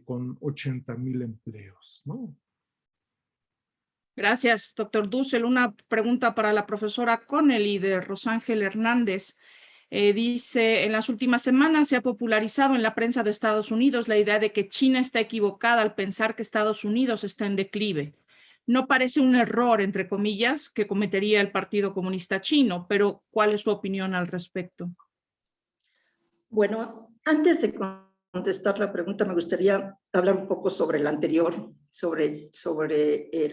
con 80,000 empleos, ¿no? Gracias, doctor Dussel. Una pregunta para la profesora Connelly de Rosángel Hernández. Dice, en las últimas semanas se ha popularizado en la prensa de Estados Unidos la idea de que China está equivocada al pensar que Estados Unidos está en declive. No parece un error, entre comillas, que cometería el Partido Comunista Chino, pero ¿cuál es su opinión al respecto? Bueno, antes de contestar la pregunta, me gustaría hablar un poco sobre la anterior, sobre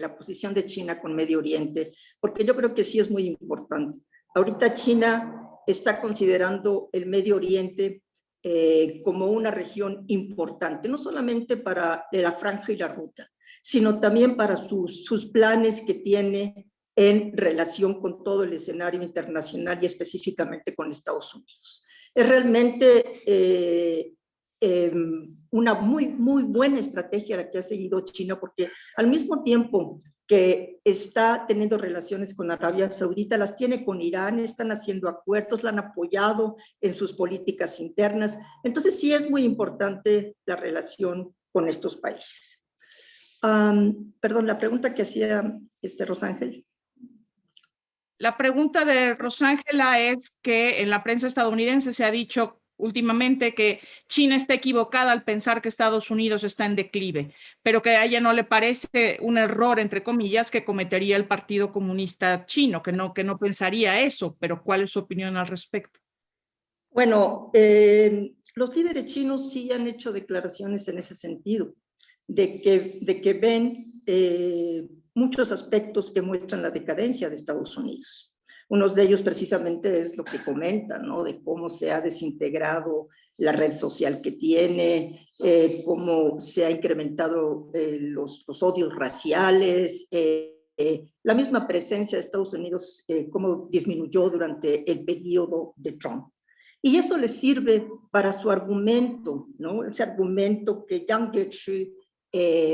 la posición de China con Medio Oriente, porque yo creo que sí es muy importante. Ahorita China está considerando el Medio Oriente como una región importante, no solamente para la Franja y la Ruta, sino también para sus planes que tiene en relación con todo el escenario internacional y específicamente con Estados Unidos. Es realmente una muy buena estrategia la que ha seguido China, porque al mismo tiempo que está teniendo relaciones con Arabia Saudita, las tiene con Irán, están haciendo acuerdos, la han apoyado en sus políticas internas. Entonces sí es muy importante la relación con estos países. Perdón, la pregunta que hacía Rosángel. La pregunta de Rosángela es que en la prensa estadounidense se ha dicho últimamente que China está equivocada al pensar que Estados Unidos está en declive, pero que a ella no le parece un error, entre comillas, que cometería el Partido Comunista Chino, que no pensaría eso, pero ¿cuál es su opinión al respecto? Bueno, los líderes chinos sí han hecho declaraciones en ese sentido, de que ven muchos aspectos que muestran la decadencia de Estados Unidos. Uno de ellos precisamente es lo que comentan, ¿no? De cómo se ha desintegrado la red social que tiene, cómo se ha incrementado los odios raciales, la misma presencia de Estados Unidos, cómo disminuyó durante el periodo de Trump. Y eso le sirve para su argumento, ¿no? Ese argumento que Yang Jiechi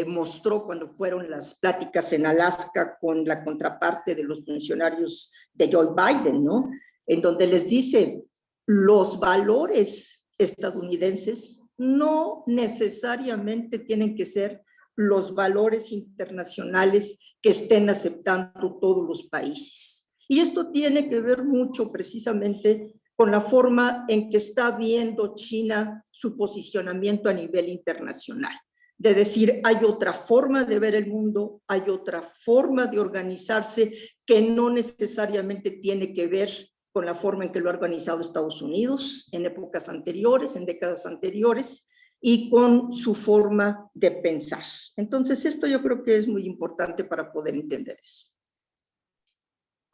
mostró cuando fueron las pláticas en Alaska con la contraparte de los funcionarios de Joe Biden, ¿no? En donde les dice, los valores estadounidenses no necesariamente tienen que ser los valores internacionales que estén aceptando todos los países. Y esto tiene que ver mucho precisamente con la forma en que está viendo China su posicionamiento a nivel internacional. De decir, hay otra forma de ver el mundo, hay otra forma de organizarse que no necesariamente tiene que ver con la forma en que lo ha organizado Estados Unidos en épocas anteriores, en décadas anteriores, y con su forma de pensar. Entonces, esto yo creo que es muy importante para poder entender eso.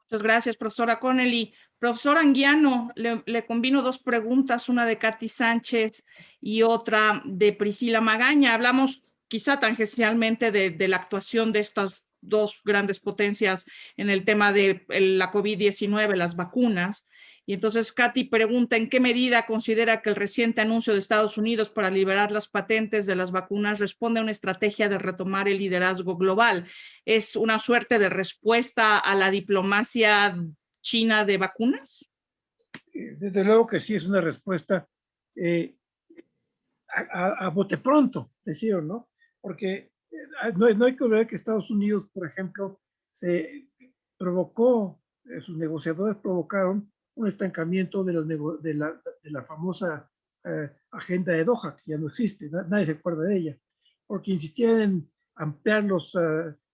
Muchas gracias, profesora Connelly. Profesor Anguiano, le combino dos preguntas, una de Katy Sánchez y otra de Priscila Magaña. Hablamos quizá tangencialmente de la actuación de estas dos grandes potencias en el tema de la COVID-19, las vacunas. Y entonces Katy pregunta, ¿en qué medida considera que el reciente anuncio de Estados Unidos para liberar las patentes de las vacunas responde a una estrategia de retomar el liderazgo global? ¿Es una suerte de respuesta a la diplomacia china de vacunas? Desde luego que sí es una respuesta a bote pronto, decir, ¿no? Porque no hay que olvidar que Estados Unidos, por ejemplo, se provocó, sus negociadores provocaron un estancamiento de la famosa agenda de Doha, que ya no existe, nadie se acuerda de ella, porque insistían en ampliar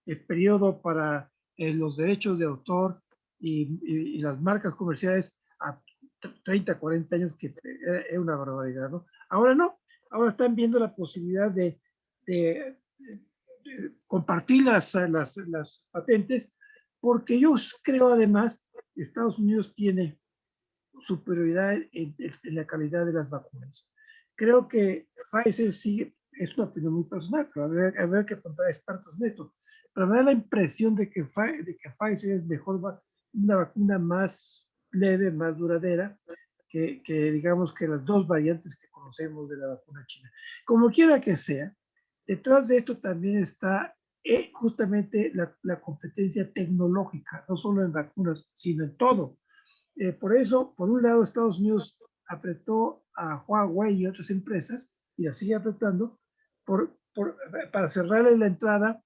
el periodo para los derechos de autor y las marcas comerciales a 30, 40 años, que era una barbaridad, ¿no? Ahora no, ahora están viendo la posibilidad de compartir las patentes, porque yo creo además que Estados Unidos tiene superioridad en la calidad de las vacunas. Creo que Pfizer sí, es una opinión muy personal, pero habrá que preguntar a expertos en esto, pero me da la impresión de que Pfizer es mejor, una vacuna más leve, más duradera, que digamos que las dos variantes que conocemos de la vacuna china. Como quiera que sea, detrás de esto también está justamente la competencia tecnológica, no solo en vacunas, sino en todo. Por eso, por un lado, Estados Unidos apretó a Huawei y otras empresas, y la sigue apretando, para cerrarle la entrada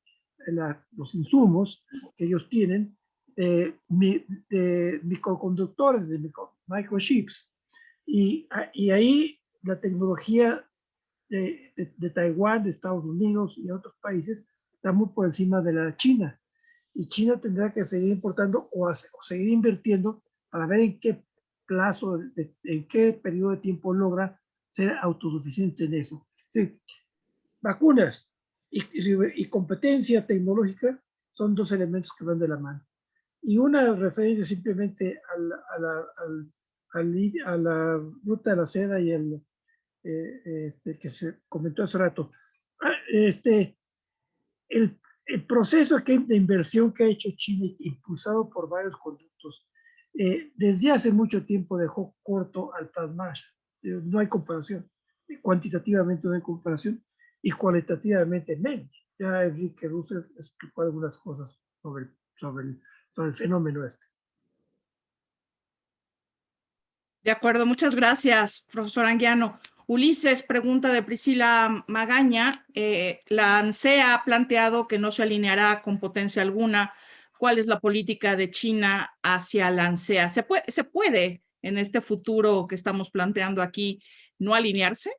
los insumos que ellos tienen de microconductores, de microchips. Y ahí la tecnología de Taiwán, de Estados Unidos y otros países está muy por encima de la de China. Y China tendrá que seguir importando o seguir invirtiendo para ver en qué plazo, en qué periodo de tiempo logra ser autosuficiente en eso. Sí, vacunas y competencia tecnológica son dos elementos que van de la mano. Y una referencia simplemente a la ruta de la seda y que se comentó hace rato. El proceso de inversión que ha hecho China, impulsado por varios conductos, desde hace mucho tiempo dejó corto al Transmashta. No hay comparación, cuantitativamente no hay comparación, y cualitativamente menos. Ya Enrique Russell explicó algunas cosas sobre el fenómeno este. De acuerdo, muchas gracias, profesor Anguiano. Ulises, pregunta de Priscila Magaña. La ANSEA ha planteado que no se alineará con potencia alguna. ¿Cuál es la política de China hacia la ANSEA? ¿Se puede en este futuro que estamos planteando aquí no alinearse?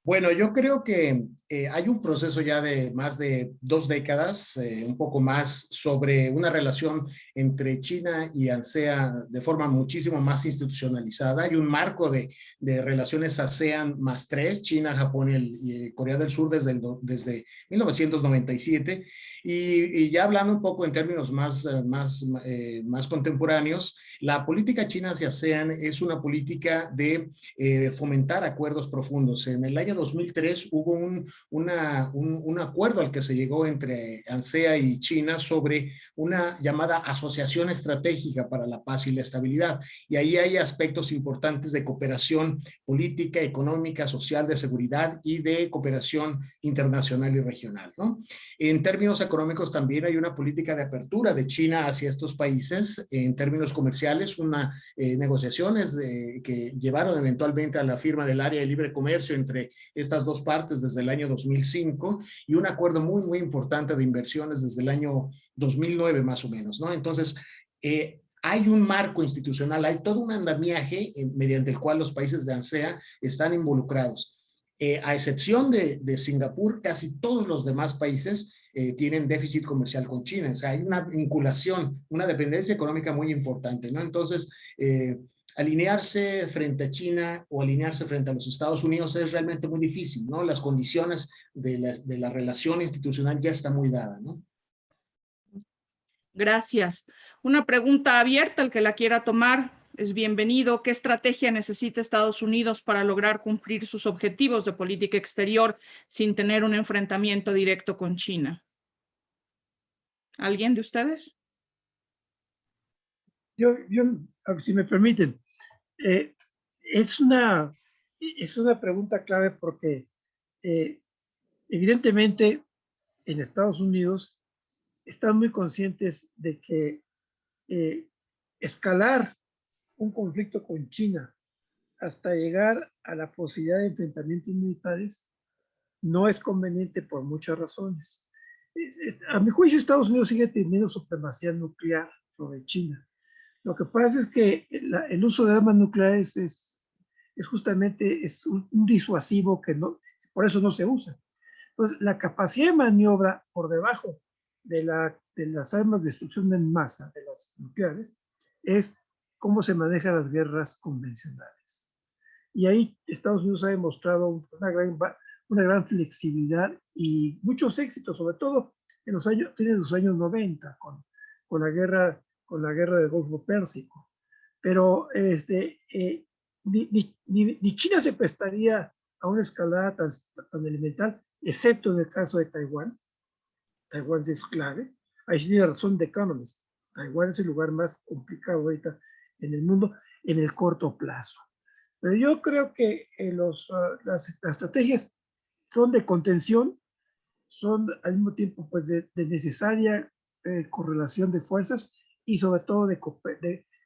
Bueno, yo creo que hay un proceso ya de más de 2 décadas, un poco más, sobre una relación entre China y ASEAN de forma muchísimo más institucionalizada. Hay un marco de relaciones ASEAN+3, China, Japón y Corea del Sur desde 1997. Y ya hablando un poco en términos más contemporáneos, la política china hacia ASEAN es una política de fomentar acuerdos profundos. En el año 2003 hubo un acuerdo al que se llegó entre ASEAN y China sobre una llamada asociación estratégica para la paz y la estabilidad. Y ahí hay aspectos importantes de cooperación política, económica, social, de seguridad y de cooperación internacional y regional, ¿no? En términos económicos también hay una política de apertura de China hacia estos países. En términos comerciales, negociaciones que llevaron eventualmente a la firma del área de libre comercio entre estas dos partes desde el año 2005 y un acuerdo muy, muy importante de inversiones desde el año 2009 más o menos, ¿no? Entonces, hay un marco institucional, hay todo un andamiaje mediante el cual los países de ASEAN están involucrados. A excepción de Singapur, casi todos los demás países tienen déficit comercial con China. O sea, hay una vinculación, una dependencia económica muy importante, ¿no? Entonces, alinearse frente a China o alinearse frente a los Estados Unidos es realmente muy difícil, ¿no? Las condiciones de la relación institucional ya está muy dada, ¿no? Gracias. Una pregunta abierta, el que la quiera tomar es bienvenido. ¿Qué estrategia necesita Estados Unidos para lograr cumplir sus objetivos de política exterior sin tener un enfrentamiento directo con China? ¿Alguien de ustedes? Si me permiten, es una pregunta clave porque evidentemente en Estados Unidos están muy conscientes de que escalar un conflicto con China hasta llegar a la posibilidad de enfrentamientos militares no es conveniente por muchas razones. A mi juicio, Estados Unidos sigue teniendo supremacía nuclear sobre China. Lo que pasa es que el uso de armas nucleares es justamente un disuasivo que no, por eso no se usa. Entonces, la capacidad de maniobra por debajo de las armas de destrucción en masa, de las nucleares, es cómo se manejan las guerras convencionales. Y ahí Estados Unidos ha demostrado una gran flexibilidad y muchos éxitos, sobre todo en los fines de los años 90, con la guerra del Golfo Pérsico. Pero ni China se prestaría a una escalada tan elemental, excepto en el caso de Taiwán. Taiwán es clave. Ahí sí tiene razón The Economist. Taiwán es el lugar más complicado ahorita en el mundo en el corto plazo. Pero yo creo que las estrategias son de contención, son al mismo tiempo pues, de necesaria correlación de fuerzas y sobre todo de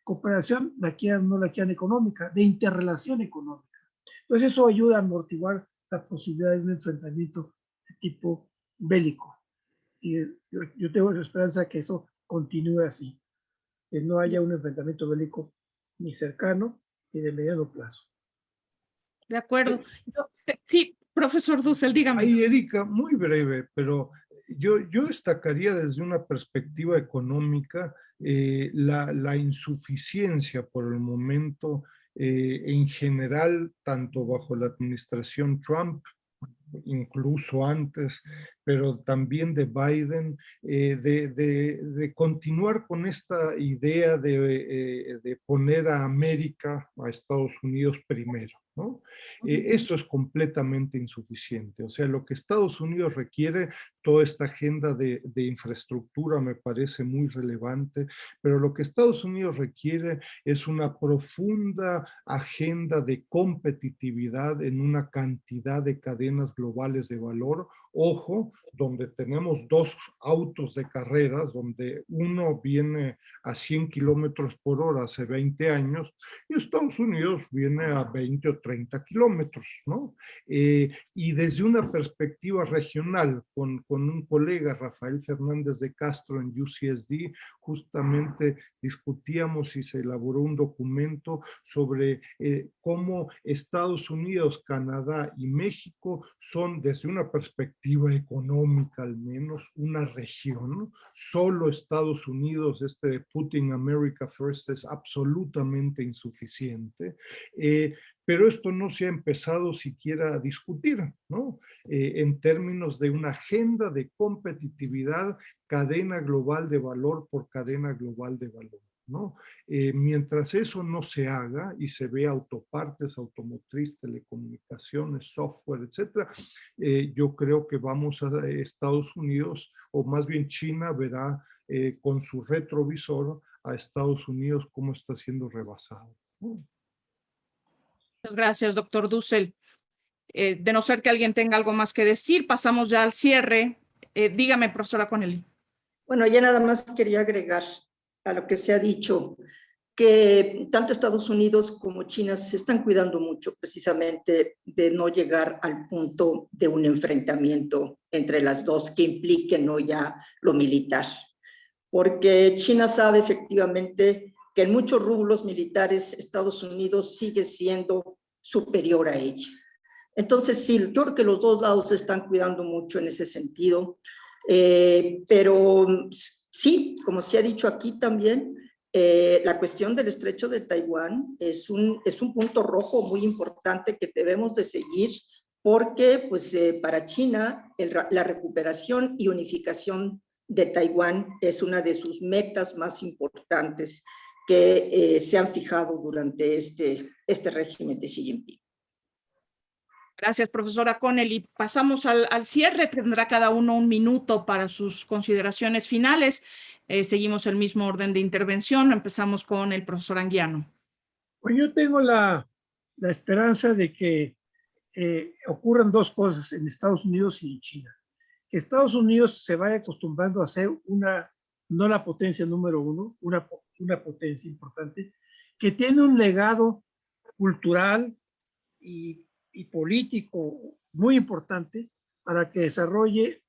cooperación, la quieran o no la quieran económica, de interrelación económica. Entonces eso ayuda a amortiguar la posibilidad de un enfrentamiento de tipo bélico. Y yo tengo la esperanza que eso continúe así, que no haya un enfrentamiento bélico ni cercano ni de mediano plazo. De acuerdo. Sí, profesor Dussel, dígame. Ahí, Erika, muy breve, pero yo destacaría desde una perspectiva económica la insuficiencia por el momento en general, tanto bajo la administración Trump, incluso antes, pero también de Biden, de continuar con esta idea de poner a América, a Estados Unidos primero, ¿no? Eso es completamente insuficiente. O sea, lo que Estados Unidos requiere, toda esta agenda de infraestructura me parece muy relevante, pero lo que Estados Unidos requiere es una profunda agenda de competitividad en una cantidad de cadenas globales de valor. Ojo, donde tenemos dos autos de carreras, donde uno viene a 100 kilómetros por hora hace 20 años y Estados Unidos viene a 20 o 30 kilómetros, ¿no? Y desde una perspectiva regional, con con un colega, Rafael Fernández de Castro, en UCSD, justamente discutíamos y se elaboró un documento sobre cómo Estados Unidos, Canadá y México son, desde una perspectiva económica al menos, una región. Solo Estados Unidos, Putting America First, es absolutamente insuficiente. Pero esto no se ha empezado siquiera a discutir, ¿no? En términos de una agenda de competitividad, cadena global de valor por cadena global de valor, ¿no? Mientras eso no se haga y se ve autopartes, automotriz, telecomunicaciones, software, etcétera, yo creo que vamos a Estados Unidos, o más bien China verá con su retrovisor a Estados Unidos cómo está siendo rebasado, ¿no? Muchas gracias, doctor Dussel. De no ser que alguien tenga algo más que decir, pasamos ya al cierre. Dígame, profesora Connelly. Bueno, ya nada más quería agregar a lo que se ha dicho, que tanto Estados Unidos como China se están cuidando mucho precisamente de no llegar al punto de un enfrentamiento entre las dos que implique no ya lo militar. Porque China sabe efectivamente que en muchos rubros militares Estados Unidos sigue siendo superior a ella. Entonces, sí, yo creo que los dos lados se están cuidando mucho en ese sentido, pero sí, como se ha dicho aquí también, la cuestión del estrecho de Taiwán es un punto rojo muy importante que debemos de seguir, porque pues, para China la recuperación y unificación de Taiwán es una de sus metas más importantes que se han fijado durante este régimen de Xi Jinping. Gracias, profesora Connelly. Pasamos al cierre. Tendrá cada uno un minuto para sus consideraciones finales. Seguimos el mismo orden de intervención. Empezamos con el profesor Anguiano. Pues yo tengo la esperanza de que ocurran dos cosas en Estados Unidos y en China. Que Estados Unidos se vaya acostumbrando a ser no la potencia número uno, una potencia importante, que tiene un legado cultural y político muy importante para que desarrolle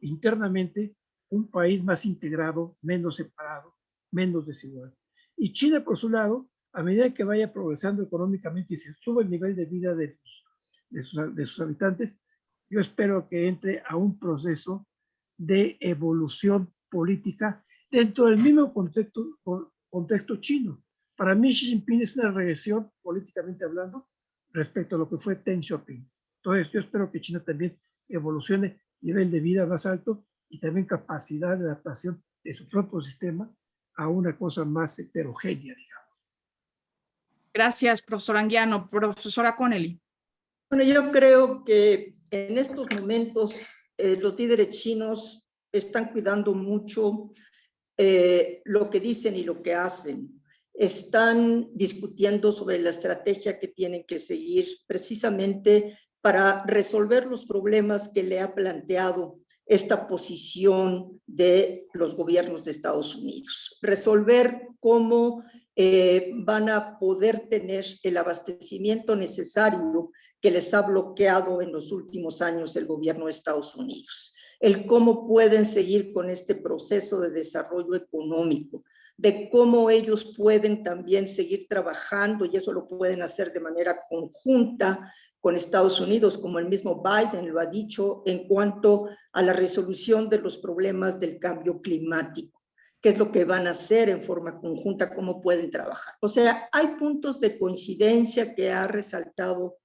internamente un país más integrado, menos separado, menos desigual. Y China, por su lado, a medida que vaya progresando económicamente y se sube el nivel de vida de sus habitantes, yo espero que entre a un proceso de evolución política dentro del mismo contexto chino. Para mí, Xi Jinping es una regresión, políticamente hablando, respecto a lo que fue Deng Xiaoping. Entonces, yo espero que China también evolucione nivel de vida más alto y también capacidad de adaptación de su propio sistema a una cosa más heterogénea, digamos. Gracias, profesor Anguiano. Profesora Connelly. Bueno, yo creo que en estos momentos los líderes chinos están cuidando mucho lo que dicen y lo que hacen. Están discutiendo sobre la estrategia que tienen que seguir precisamente para resolver los problemas que le ha planteado esta posición de los gobiernos de Estados Unidos. Resolver cómo van a poder tener el abastecimiento necesario que les ha bloqueado en los últimos años el gobierno de Estados Unidos. El cómo pueden seguir con este proceso de desarrollo económico, de cómo ellos pueden también seguir trabajando, y eso lo pueden hacer de manera conjunta con Estados Unidos, como el mismo Biden lo ha dicho, en cuanto a la resolución de los problemas del cambio climático. ¿Qué es lo que van a hacer en forma conjunta? ¿Cómo pueden trabajar? O sea, hay puntos de coincidencia que ha resaltado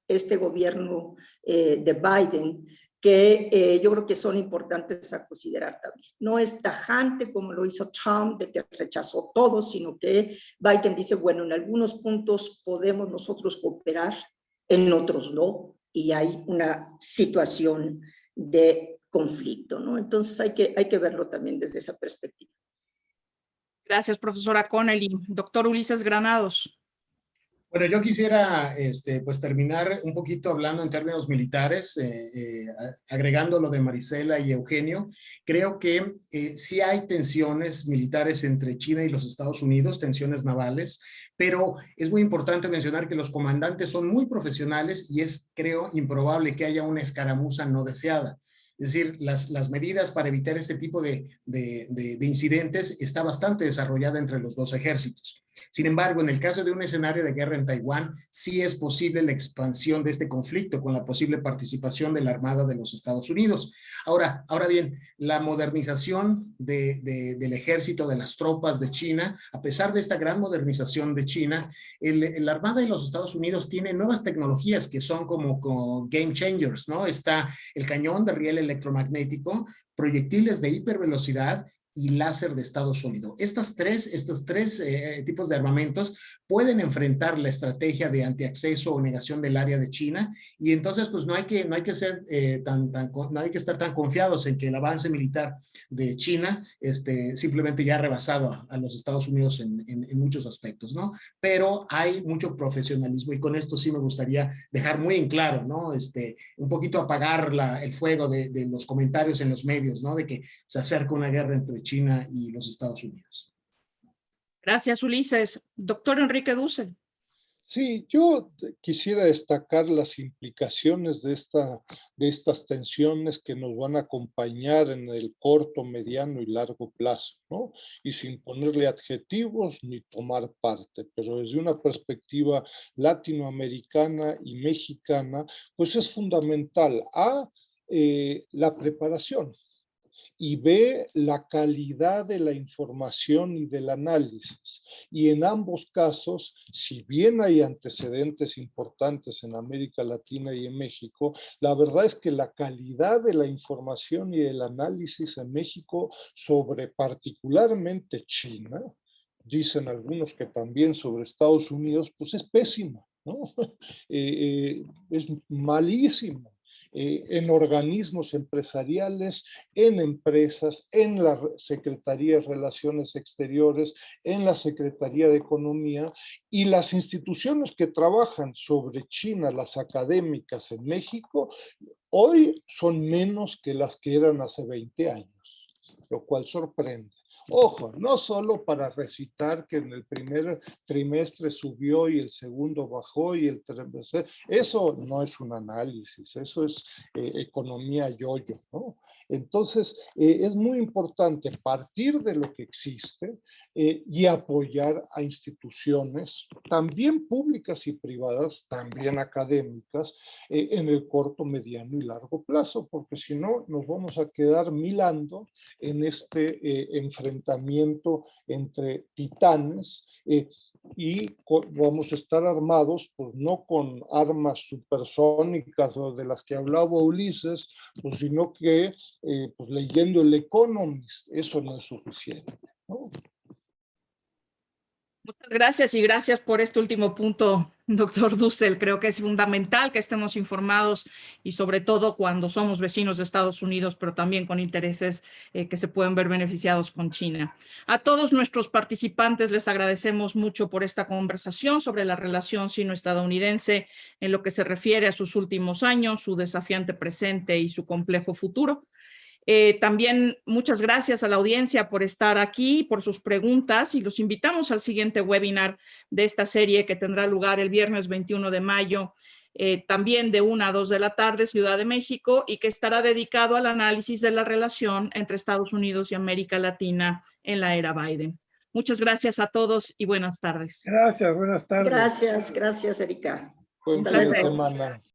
este gobierno de Biden, que yo creo que son importantes a considerar también. No es tajante como lo hizo Trump, de que rechazó todo, sino que Biden dice, bueno, en algunos puntos podemos nosotros cooperar, en otros no, y hay una situación de conflicto, ¿no? Entonces hay que verlo también desde esa perspectiva. Gracias, profesora Connelly. Doctor Ulises Granados. Bueno, yo quisiera pues terminar un poquito hablando en términos militares, agregando lo de Marisela y Eugenio. Creo que sí hay tensiones militares entre China y los Estados Unidos, tensiones navales, pero es muy importante mencionar que los comandantes son muy profesionales y es, creo, improbable que haya una escaramuza no deseada. Es decir, las medidas para evitar este tipo de incidentes está bastante desarrollada entre los dos ejércitos. Sin embargo, en el caso de un escenario de guerra en Taiwán, sí es posible la expansión de este conflicto con la posible participación de la Armada de los Estados Unidos. Ahora bien, la modernización del ejército, de las tropas de China, a pesar de esta gran modernización de China, la Armada de los Estados Unidos tiene nuevas tecnologías que son como game changers, ¿no? Está el cañón de riel electromagnético, proyectiles de hipervelocidad y láser de estado sólido. Estos tres tipos de armamentos pueden enfrentar la estrategia de antiacceso o negación del área de China, y entonces pues no hay que estar tan confiados en que el avance militar de China simplemente ya ha rebasado a los Estados Unidos en muchos aspectos, ¿no? Pero hay mucho profesionalismo, y con esto sí me gustaría dejar muy en claro, ¿no? Un poquito apagar el fuego de los comentarios en los medios, ¿no? De que se acerca una guerra entre China y los Estados Unidos. Gracias, Ulises. Doctor Enrique Dussel. Sí, yo quisiera destacar las implicaciones de estas tensiones que nos van a acompañar en el corto, mediano y largo plazo, ¿no? Y sin ponerle adjetivos ni tomar parte, pero desde una perspectiva latinoamericana y mexicana, pues es fundamental la preparación, y B, la calidad de la información y del análisis. Y en ambos casos, si bien hay antecedentes importantes en América Latina y en México, la verdad es que la calidad de la información y el análisis en México sobre particularmente China, dicen algunos que también sobre Estados Unidos, pues es pésima, ¿no? Es malísimo. En organismos empresariales, en empresas, en la Secretaría de Relaciones Exteriores, en la Secretaría de Economía, y las instituciones que trabajan sobre China, las académicas en México, hoy son menos que las que eran hace 20 años, lo cual sorprende. Ojo, no solo para recitar que en el primer trimestre subió y el segundo bajó y el trimestre, eso no es un análisis, eso es economía yo-yo, ¿no? Entonces, es muy importante partir de lo que existe y apoyar a instituciones, también públicas y privadas, también académicas, en el corto, mediano y largo plazo, porque si no, nos vamos a quedar milando en este enfrentamiento entre titanes y vamos a estar armados, pues no con armas supersónicas o de las que hablaba Ulises, pues, sino que pues, leyendo el Economist, eso no es suficiente, ¿no? Muchas gracias, y gracias por este último punto, doctor Dussel. Creo que es fundamental que estemos informados, y sobre todo cuando somos vecinos de Estados Unidos, pero también con intereses que se pueden ver beneficiados con China. A todos nuestros participantes les agradecemos mucho por esta conversación sobre la relación sino-estadounidense en lo que se refiere a sus últimos años, su desafiante presente y su complejo futuro. También muchas gracias a la audiencia por estar aquí, por sus preguntas, y los invitamos al siguiente webinar de esta serie que tendrá lugar el viernes 21 de mayo, también de 1 a 2 de la tarde, Ciudad de México, y que estará dedicado al análisis de la relación entre Estados Unidos y América Latina en la era Biden. Muchas gracias a todos y buenas tardes. Gracias, buenas tardes. Gracias, Erika. Buen fin de semana.